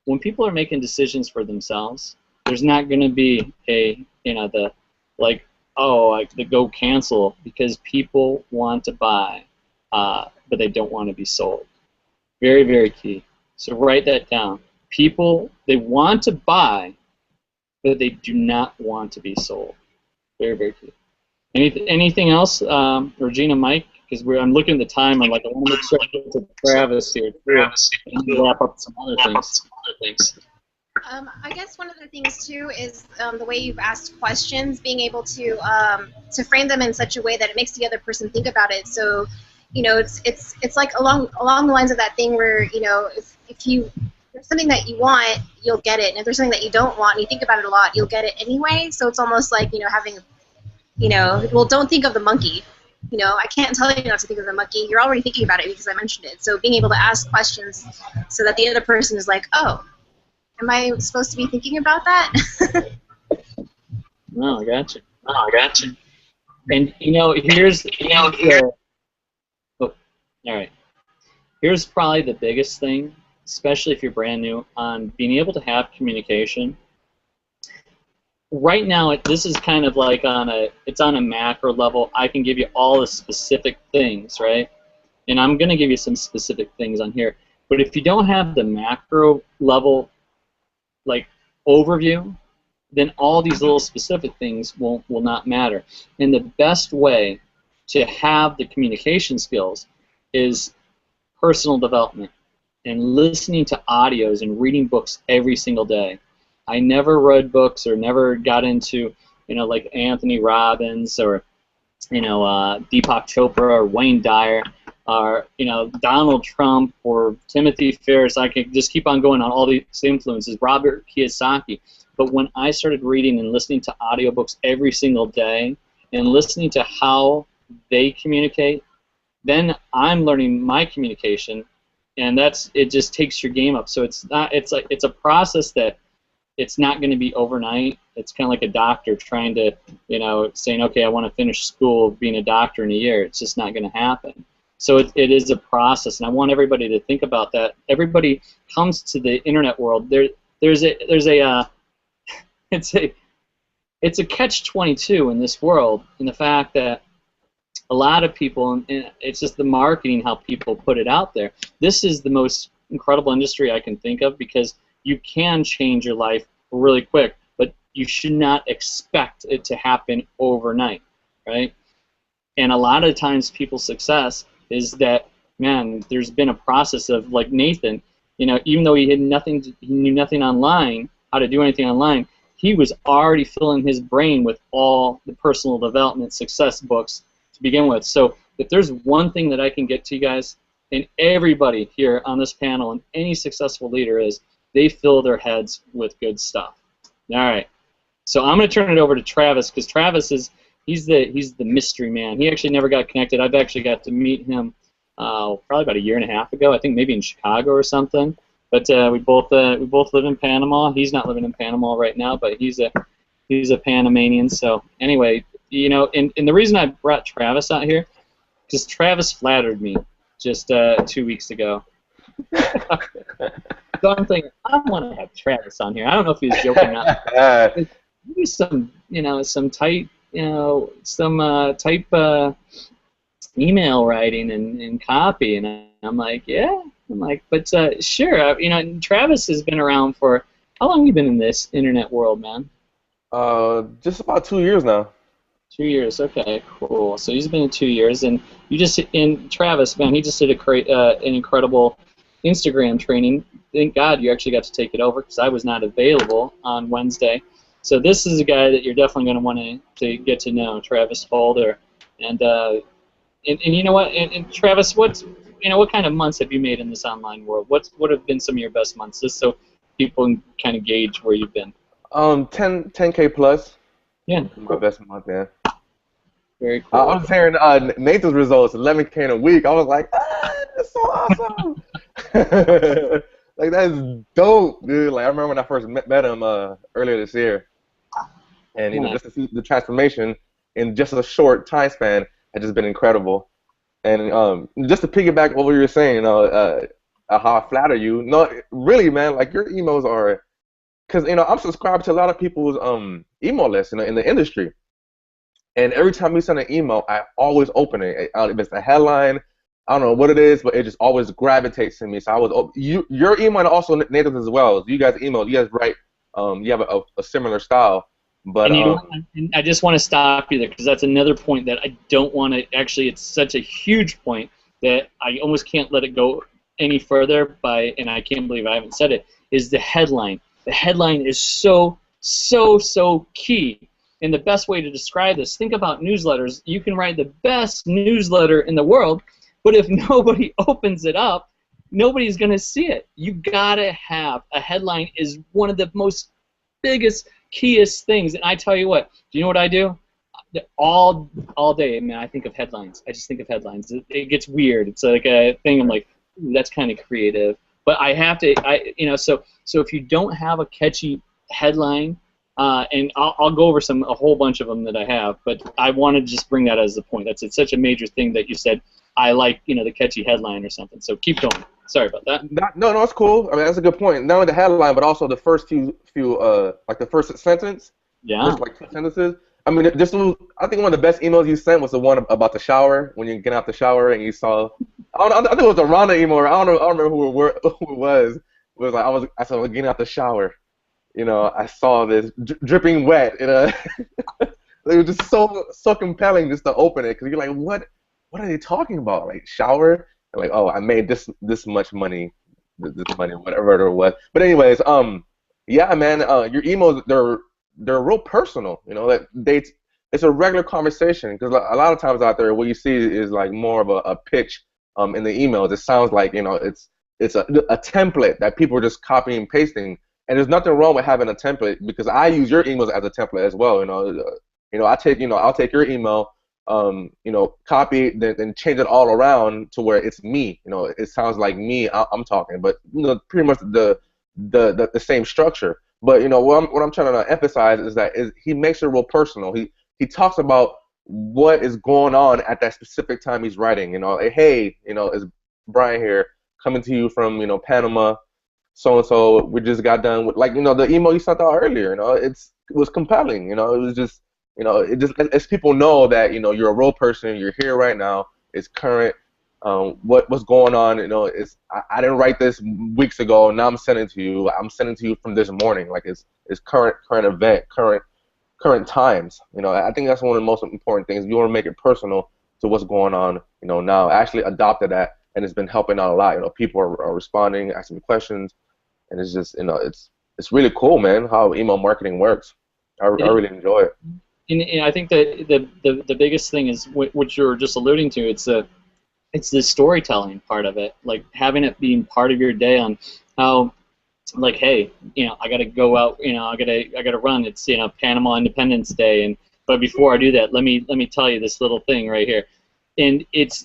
When people are making decisions for themselves, there's not going to be the go cancel, because people want to buy, but they don't want to be sold. Very, very key. So write that down. People, they want to buy, but they do not want to be sold. Very, very key. Anything else, Regina, Mike? Because I'm looking at the time. I'm like, I want to make sure I get to Travis here too, and wrap up some other things. I guess one of the things too is the way you've asked questions, being able to frame them in such a way that it makes the other person think about it. So, you know, it's like along the lines of that thing where, you know, if there's something that you want, you'll get it, and if there's something that you don't want and you think about it a lot, you'll get it anyway. So it's almost like, you know, having, you know, well, don't think of the monkey. You know, I can't tell you not to think of the monkey. You're already thinking about it because I mentioned it. So being able to ask questions so that the other person is like, oh, am I supposed to be thinking about that? No, I got you. And you know, oh, all right. Here's probably the biggest thing, especially if you're brand new, on being able to have communication. Right now, this is kind of like it's on a macro level. I can give you all the specific things, right? And I'm going to give you some specific things on here. But if you don't have the macro level, like, overview, then all these little specific things will not matter. And the best way to have the communication skills is personal development and listening to audios and reading books every single day. I never read books or never got into, you know, like Anthony Robbins or, you know, Deepak Chopra or Wayne Dyer or, you know, Donald Trump or Timothy Ferriss. I could just keep on going on all these influences, Robert Kiyosaki. But when I started reading and listening to audiobooks every single day and listening to how they communicate, then I'm learning my communication, and it just takes your game up. So it's a process that it's not going to be overnight. It's kind of like a doctor trying to, you know, saying, okay, I want to finish school being a doctor in a year. It's just not going to happen. So it is a process, and I want everybody to think about that. Everybody comes to the internet world. It's a catch-22 in this world, in the fact that a lot of people, and it's just the marketing, how people put it out there. This is the most incredible industry I can think of, because you can change your life really quick, but you should not expect it to happen overnight, right? And a lot of times people's success is that, man, there's been a process of, like Nathan, you know, even though he knew nothing online, how to do anything online, he was already filling his brain with all the personal development success books to begin with. So if there's one thing that I can get to you guys, and everybody here on this panel and any successful leader, is they fill their heads with good stuff. All right. So I'm going to turn it over to Travis, because Travis he's the mystery man. He actually never got connected. I've actually got to meet him probably about a year and a half ago. I think maybe in Chicago or something. But we both live in Panama. He's not living in Panama right now, but he's a Panamanian. So anyway, you know, and the reason I brought Travis out here, because Travis flattered me just 2 weeks ago. So I'm thinking, I want to have Travis on here. I don't know if he was joking or not. Maybe some type email writing and copy, and I'm like, yeah. I'm like, but sure. You know, Travis has been around for, how long have you been in this internet world, man? Just about 2 years now. 2 years, okay, cool. So he's been in 2 years, and Travis, man, he just did an incredible Instagram training. Thank God you actually got to take it over, because I was not available on Wednesday. So this is a guy that you're definitely going to want to get to know, Travis Holder. And you know what? And Travis, what kind of months have you made in this online world? What have been some of your best months, just so people can kind of gauge where you've been? 10K plus. Yeah. My best month, man. Very cool. I was hearing Nathan's results, 11K in a week. I was like, that's so awesome. Like, that's dope, dude. Like, I remember when I first met him earlier this year, and you know, just to see the transformation in just a short time span has just been incredible. And just to piggyback what you were saying, you know, how I flatter you. No, really, man. Like, your emails are, because you know, I'm subscribed to a lot of people's email lists, you know, in the industry. And every time you send an email, I always open it. If it's a headline, I don't know what it is, but it just always gravitates to me. So I was your email, and also Nathan's as well. You guys email, you guys write, you have a similar style. But and I just want to stop you there, because that's another point that I don't want to. Actually, it's such a huge point that I almost can't let it go any further. And I can't believe I haven't said it. Is the headline? the headline is so key. And the best way to describe this, think about newsletters. You can write the best newsletter in the world, but if nobody opens it up, nobody's going to see it. You got to have a headline is one of the most biggest, keyest things. And I tell you what, do you know what I do? All day, man, I think of headlines. I just think of headlines. It gets weird. It's like a thing. I'm like, ooh, that's kind of creative. But I have to, so if you don't have a catchy headline, and I'll go over a whole bunch of them that I have, but I wanted to just bring that as a point. It's such a major thing that you said. I like, the catchy headline or something. So keep going. Sorry about that. No, it's cool. I mean, that's a good point. Not only the headline, but also the first few like the first sentence. Yeah. First, like, 2 sentences. I mean, I think one of the best emails you sent was the one about the shower, when you get out the shower and you saw. I think it was a Rhonda email. I don't remember who it was. It was like I saw getting out the shower. I saw this dripping wet. It was just so compelling just to open it, because you're like, what are they talking about? Like, shower? And like, oh, I made this much money, whatever it was. But anyways, yeah, man, your emails, they're real personal. It's a regular conversation, because a lot of times out there, what you see is like more of a pitch in the emails. It sounds like it's a template that people are just copying and pasting. And there's nothing wrong with having a template, because I use your emails as a template as well. I'll take your email, copy it, then change it all around to where it's me. It sounds like me. I'm talking, but pretty much the same structure. But what I'm trying to emphasize is that he makes it real personal. He talks about what is going on at that specific time he's writing. Hey, it's Brian here, coming to you from Panama. So we just got done with, like, the email you sent out earlier. It was compelling. It was just, it just lets people know that you're a real person. You're here right now. It's current. What's going on? I didn't write this weeks ago. Now I'm sending it to you. I'm sending it to you from this morning. Like, it's current event, current times. I think that's one of the most important things. You want to make it personal to what's going on. Now I actually adopted that, and it's been helping out a lot. People are responding, asking me questions. And it's just, it's really cool, man, how email marketing works. I really enjoy it. And I think that the biggest thing is what you're just alluding to. It's the storytelling part of it, like having it being part of your day on how, like, hey, I got to go out, I got to run. It's Panama Independence Day, but before I do that, let me tell you this little thing right here, and it's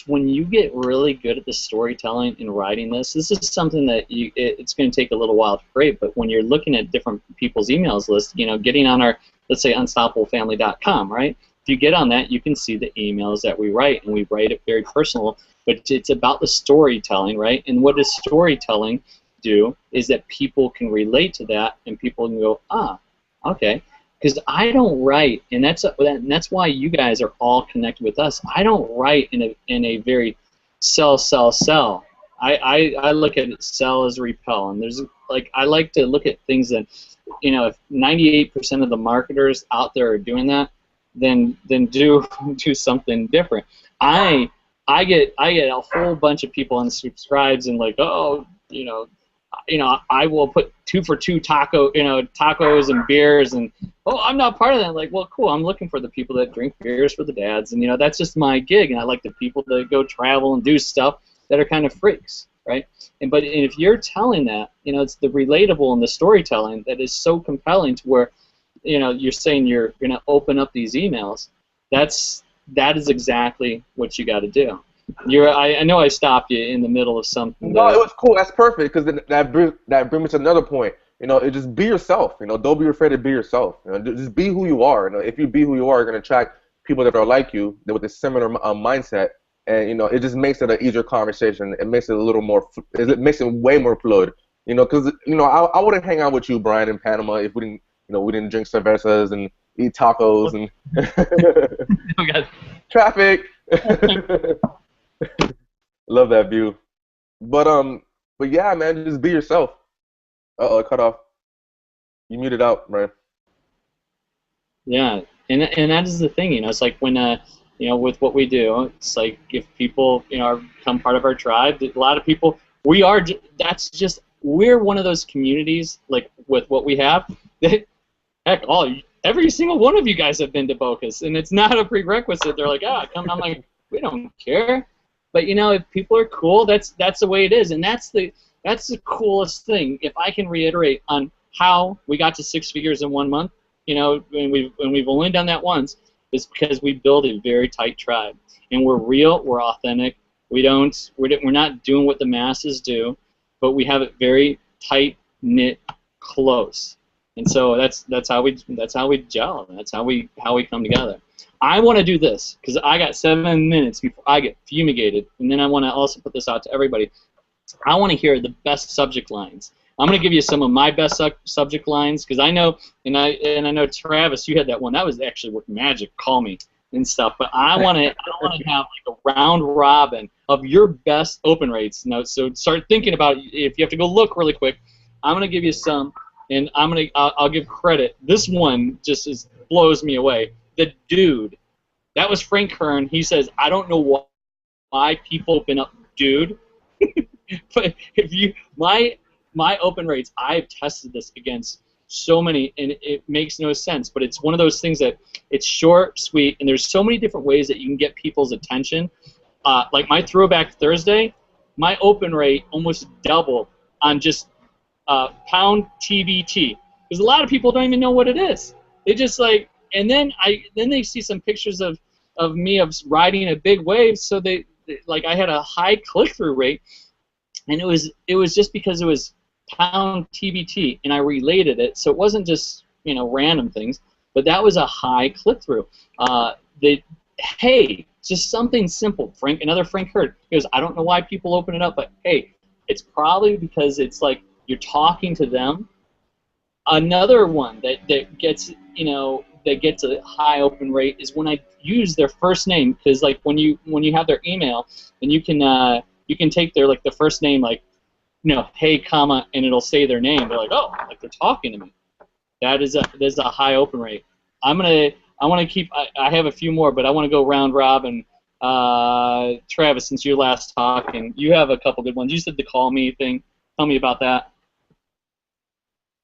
when you get really good at the storytelling and writing this is something that it's going to take a little while to create, but when you're looking at different people's emails list, getting on our, let's say, unstoppablefamily.com, right? If you get on that, you can see the emails that we write, and we write it very personal, but it's about the storytelling, right? And what does storytelling do is that people can relate to that, and people can go, okay. Because I don't write, and that's why you guys are all connected with us. I don't write in a very sell. I look at it, sell as repel, and there's I like to look at things that if 98% of the marketers out there are doing that, then do something different. I get a whole bunch of people unsubscribes and like, I will put 2 for 2 tacos and beers, and I'm not part of that. Like, well, cool. I'm looking for the people that drink beers for the dads, and that's just my gig. And I like the people that go travel and do stuff that are kind of freaks, right? But if you're telling that, it's the relatable and the storytelling that is so compelling to where, you're saying you're going to open up these emails. That is exactly what you got to do. I know I stopped you in the middle of something. No, it was cool. That's perfect, because that brings me to another point. Just be yourself. Don't be afraid to be yourself. Just be who you are. If you be who you are, you're gonna attract people that are like you, with a similar mindset, and it just makes it an easier conversation. It makes it a little more. It makes it way more fluid. Because I wouldn't hang out with you, Brian, in Panama if we didn't drink cervezas and eat tacos and Oh, traffic. Love that view. But yeah, man, just be yourself. Cut off. You muted out, Brian. Yeah, and that is the thing, it's like when with what we do, it's like if people become part of our tribe, a lot of people, that's just we're one of those communities, like with what we have, that, heck, every single one of you guys have been to Bocas, and it's not a prerequisite. They're like, come. I'm like, we don't care. But you know, if people are cool, that's the way it is, and that's the coolest thing. If I can reiterate on how we got to 6 figures in 1 month, you know, and we've only done that once, is because we build a very tight tribe, and we're real, we're authentic. We're not doing what the masses do, but we have it very tight knit, close. And so that's how we gel. That's how we come together. I want to do this because I got 7 minutes before I get fumigated, and then I want to also put this out to everybody. I want to hear the best subject lines. I'm going to give you some of my best subject lines because I know, and I know Travis, you had that one. That was actually what magic. Call me and stuff. But I want to have like a round robin of your best open rates. Now, so start thinking about it. If you have to go look really quick, I'm going to give you some. And I'll give credit. This one just blows me away. The dude, that was Frank Kern. He says, I don't know why people open up dude. But if you my open rates, I've tested this against so many, and it makes no sense. But it's one of those things that it's short, sweet, and there's so many different ways that you can get people's attention. Like my Throwback Thursday, my open rate almost doubled on just pound TBT, because a lot of people don't even know what it is. They just like, and then they see some pictures of me riding a big wave, so they like I had a high click-through rate, and it was just because it was pound TBT, and I related it, so it wasn't just random things, but that was a high click-through. Hey, just something simple. Another Frank Hurd, he goes, I don't know why people open it up, but hey, it's probably because it's like you're talking to them. Another one that gets a high open rate is when I use their first name, because like when you have their email, and you can take their the first name, like hey comma, and it'll say their name. They're like, oh, like they're talking to me. There's a high open rate. I want to keep. I have a few more, but I want to go round robin. Travis, since you're last talking, you have a couple good ones. You said the call me thing. Tell me about that.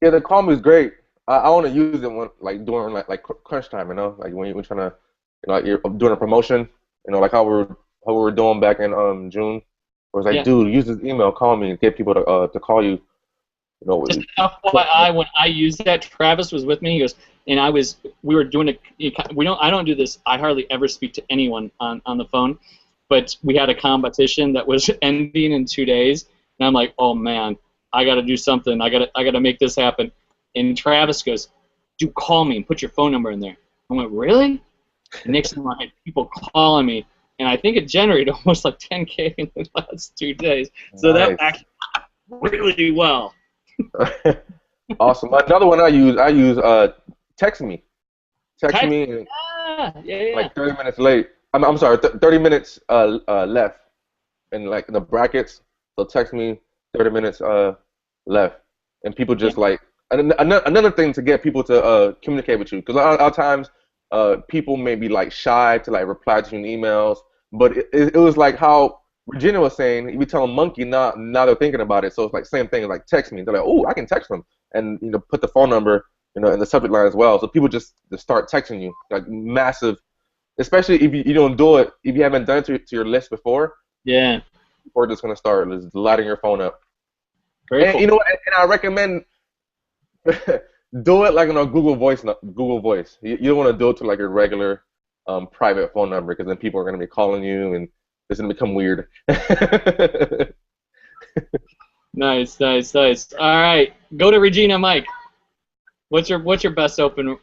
Yeah, the call me is great. I want to use it when during like crunch time, like when you're trying to, you're doing a promotion, like how we were doing back in June. Where it's like, dude, use this email, call me, and get people to call you. Just FYI, when I used that, Travis was with me. He goes, and we were doing I don't do this. I hardly ever speak to anyone on the phone, but we had a competition that was ending in 2 days, and I'm like, oh man, I got to do something. I got to make this happen. And Travis goes, dude, call me and put your phone number in there. I went, really? And next time I had people calling me, and I think it generated almost like 10K in the last 2 days. So nice. That actually really well. Awesome. Another one I use text me. Text me. Yeah. Like 30 minutes late. I'm sorry, 30 minutes left, in like the brackets. So text me 30 minutes left, and people just like another thing to get people to communicate with you, because a lot of times people may be like shy to like reply to you in emails, but it was like how Regina was saying, we tell them monkey, now they're thinking about it. So it's like same thing, like text me. They're like, oh, I can text them, and put the phone number in the subject line as well. So people just start texting you, like massive, especially if you don't do it, if you haven't done it to your list before. Yeah. We're just gonna start just lighting your phone up. Very and cool. And I recommend do it like on a Google Voice. You don't want to do it to like a regular private phone number, because then people are gonna be calling you and it's gonna become weird. Nice. All right, go to Regina Mike. What's your best open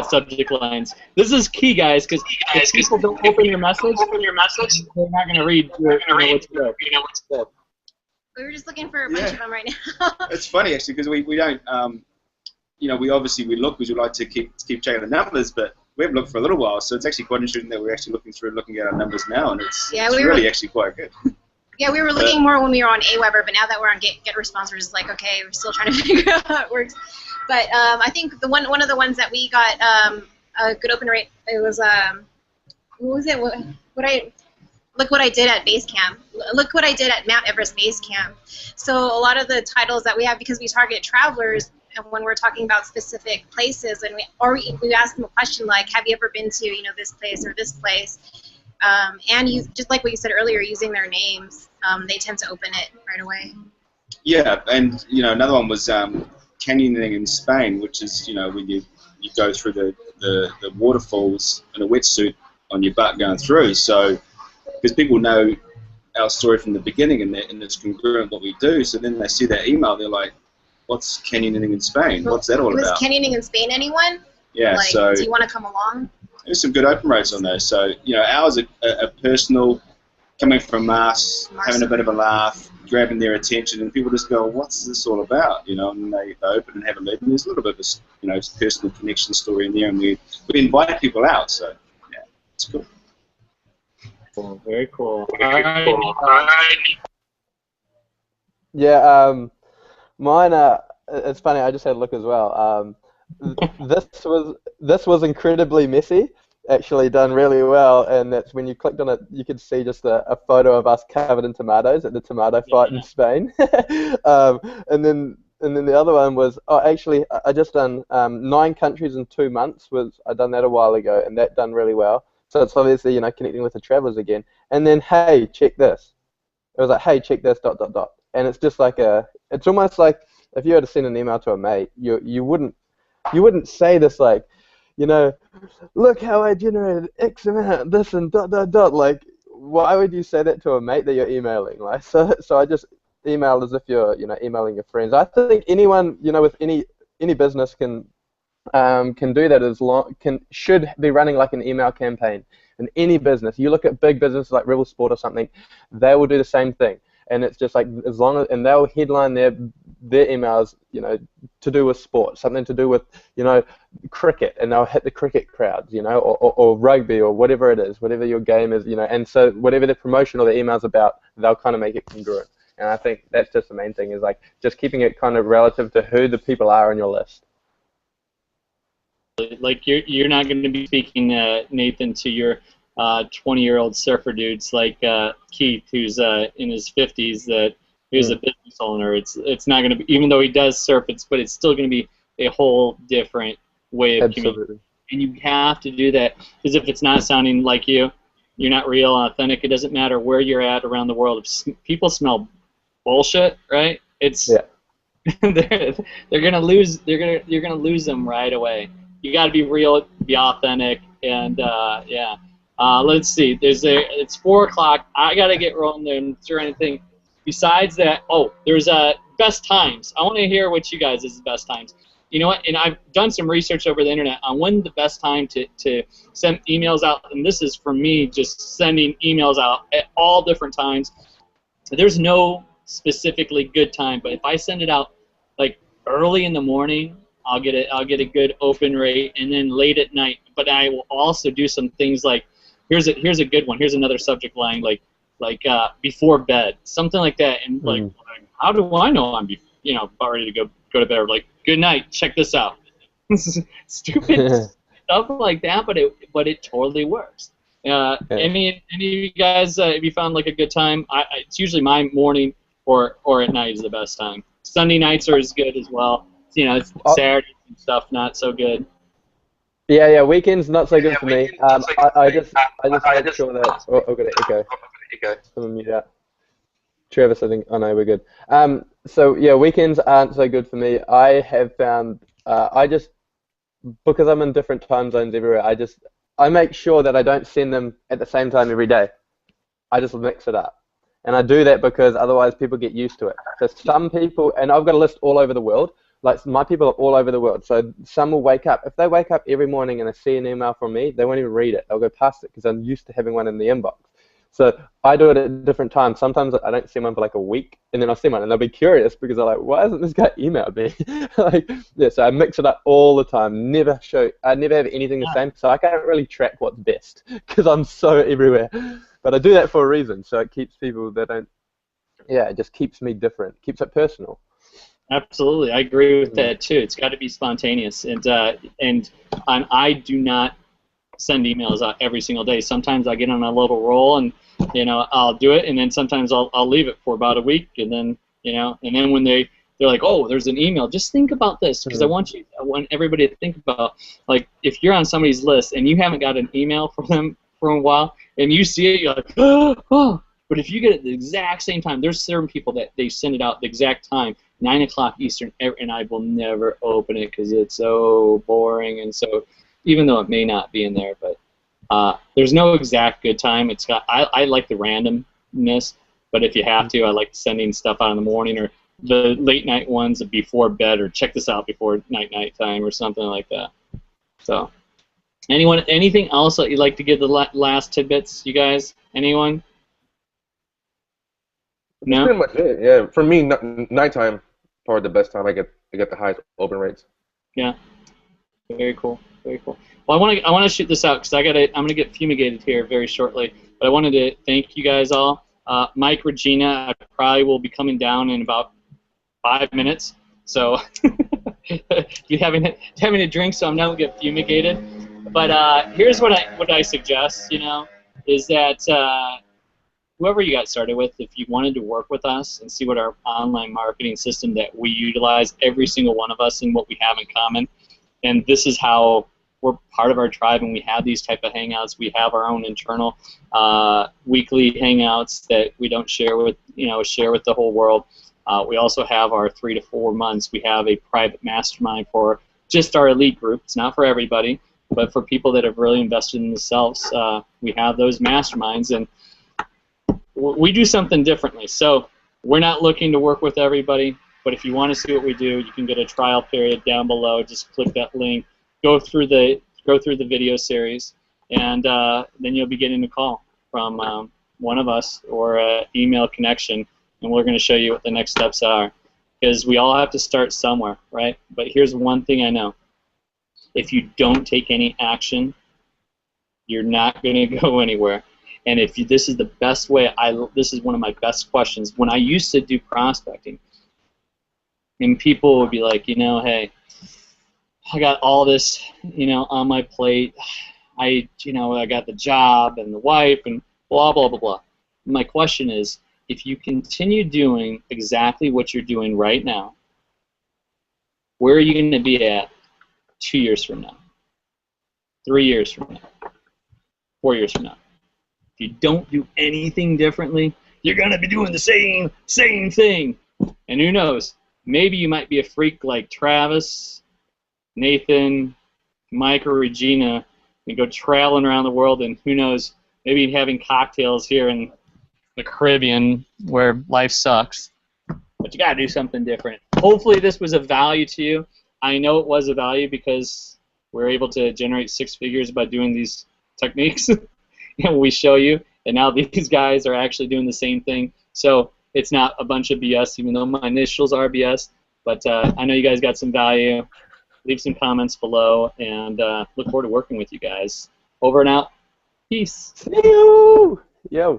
subject lines? This is key, guys, because if people don't open your message, they're not gonna read. What's good. We were just looking for a bunch of them right now. It's funny actually, because we don't, we obviously look because we like to keep checking the numbers, but we haven't looked for a little while, so it's actually quite interesting that we're actually looking at our numbers now, and it's really actually quite good. Yeah, we were looking more when we were on Aweber, but now that we're on GetResponse, we're just like, okay, we're still trying to figure out how it works. But I think one of the ones that we got a good open rate, it was what was it? Look what I did at Basecamp. look what I did at Mount Everest Base Camp. So a lot of the titles that we have, because we target travelers, and when we're talking about specific places, and we ask them a question like, have you ever been to, you know, this place or this place? And you, just like what you said earlier, using their names, they tend to open it right away. Yeah, and you know, another one was canyoning in Spain, which is, you know, when you go through the waterfalls in a wetsuit on your butt going through. So because people know our story from the beginning, and it's congruent what we do, so then they see that email, they're like, what's canyoning in Spain? What's that all about? Was canyoning in Spain anyone? Yeah, like, so do you want to come along? There's some good open rates on those. So, you know, ours are personal, coming from us, having a bit of a laugh, grabbing their attention, and people just go, what's this all about? You know, and they open and have a look, and there's a little bit of a, you know, personal connection story in there, and we invite people out, so, yeah, it's cool. Cool. Very cool. All right. Yeah, mine. It's funny. I just had a look as well. This was incredibly messy. Actually done really well, and that's when you clicked on it, you could see just a photo of us covered in tomatoes at the tomato fight in Spain. And then the other one was, actually I just done 9 countries in 2 months. I done that a while ago, and that done really well. So it's obviously, you know, connecting with the travelers again. And then, hey, check this. It was like, hey, check this, ... And it's just like it's almost like if you had to send an email to a mate, you wouldn't say this like, you know, look how I generated X amount, this and ... Like, why would you say that to a mate that you're emailing? Like, so I just email as if you're, you know, emailing your friends. I think anyone, you know, with any business can do that should be running like an email campaign in any business. You look at big businesses like Rebel Sport or something, they will do the same thing. And it's just like, as long as, and they'll headline their emails, you know, to do with sport, something to do with, you know, cricket, and they'll hit the cricket crowds, you know, or rugby, or whatever it is, whatever your game is, you know, and so whatever the promotion or the email's about, they'll kind of make it congruent. And I think that's just the main thing, is like just keeping it kind of relative to who the people are on your list. Like, you're not going to be speaking, Nathan, to your 20-year-old surfer dudes like Keith, who's in his 50s, who's a business owner. It's not going to be, even though he does surf, but it's still going to be a whole different way of communicating. And you have to do that, because if it's not sounding like you're not real, authentic. It doesn't matter where you're at around the world. If people smell bullshit, right? They're gonna lose. You're gonna lose them right away. You got to be real, be authentic, and yeah. Let's see. It's 4 o'clock. I gotta get rolling there. Is there anything besides that? Oh, there's best times. I want to hear what you guys is the best times. You know what? And I've done some research over the internet on when the best time to send emails out. And this is for me, just sending emails out at all different times. There's no specifically good time, but if I send it out like early in the morning, I'll get a good open rate, and then late at night. But I will also do some things like, here's a good one. Here's another subject line like before bed, something like that. And like, how do I know I'm about ready to go to bed? Or like, good night. Check this out. Stupid stuff like that, but it totally works. Any of you guys, have you found like a good time? It's usually my morning or at night is the best time. Sunday nights are as good as well. You know, it's Saturdays and stuff not so good. Yeah, weekends not so good for me. I just make sure that. Oh, I've got to echo. I'm mute out. Travis, I think. Oh no, we're good. So yeah, weekends aren't so good for me. I have found because I'm in different time zones everywhere, I make sure that I don't send them at the same time every day. I just mix it up. And I do that because otherwise people get used to it. So some people, and I've got a list all over the world, like my people are all over the world. So some will wake up. If they wake up every morning and they see an email from me, they won't even read it. They'll go past it because I'm used to having one in the inbox. So I do it at different times. Sometimes I don't see one for like a week, and then I'll see one, and they'll be curious because they're like, why hasn't this guy emailed me? So I mix it up all the time. I never have anything the same, so I can't really track what's best because I'm so everywhere. But I do that for a reason, so it keeps people that don't, it just keeps me different, keeps it personal. Absolutely, I agree with that too. It's got to be spontaneous, and I do not send emails out every single day. Sometimes I get on a little roll, and I'll do it, and then sometimes I'll leave it for about a week, and then and then when they're like, oh, there's an email. Just think about this, because I want everybody to think about, like, if you're on somebody's list and you haven't got an email from them for a while, and you see it, you're like, oh. But if you get it at the exact same time, there's certain people that they send it out the exact time, 9 o'clock Eastern, and I will never open it because it's so boring, and so even though it may not be in there, but there's no exact good time. I like the randomness, but if you have to, I like sending stuff out in the morning or the late night ones before bed, or check this out before night time or something like that. So, anything else that you'd like to give the last tidbits, you guys? Anyone? That's pretty much it. Yeah, for me, nighttime probably the best time. I get the highest open rates. Yeah. Very cool. Very cool. Well, I want to shoot this out because I'm gonna get fumigated here very shortly. But I wanted to thank you guys all. Mike, Regina, I probably will be coming down in about 5 minutes. So you having a drink, so I'm not gonna get fumigated. But here's what I suggest. Is that whoever you got started with, if you wanted to work with us and see what our online marketing system that we utilize, every single one of us, and what we have in common, and this is how we're part of our tribe, and we have these type of hangouts. We have our own internal weekly hangouts that we don't share with the whole world. We also have our 3 to 4 months. We have a private mastermind for just our elite group. It's not for everybody, but for people that have really invested in themselves. We have those masterminds, and we do something differently. So we're not looking to work with everybody, but if you want to see what we do, you can get a trial period down below. Just click that link, go through the video series, and then you'll be getting a call from one of us or an email connection, and we're going to show you what the next steps are, because we all have to start somewhere, right? But here's one thing I know: if you don't take any action, you're not going to go anywhere. And this is the best way, this is one of my best questions. When I used to do prospecting, and people would be like, hey, I got all this, on my plate. I got the job and the wife and blah, blah, blah, blah. My question is, if you continue doing exactly what you're doing right now, where are you going to be at 2 years from now, 3 years from now, 4 years from now? If you don't do anything differently, you're going to be doing the same thing. And who knows, maybe you might be a freak like Travis, Nathan, Mike, or Regina, and go traveling around the world, and who knows, maybe having cocktails here in the Caribbean where life sucks. But you got to do something different. Hopefully this was of value to you. I know it was of value because we're able to generate 6 figures by doing these techniques. And we show you, and now these guys are actually doing the same thing. So it's not a bunch of BS, even though my initials are BS. But I know you guys got some value. Leave some comments below, and look forward to working with you guys. Over and out. Peace. See you. Yo.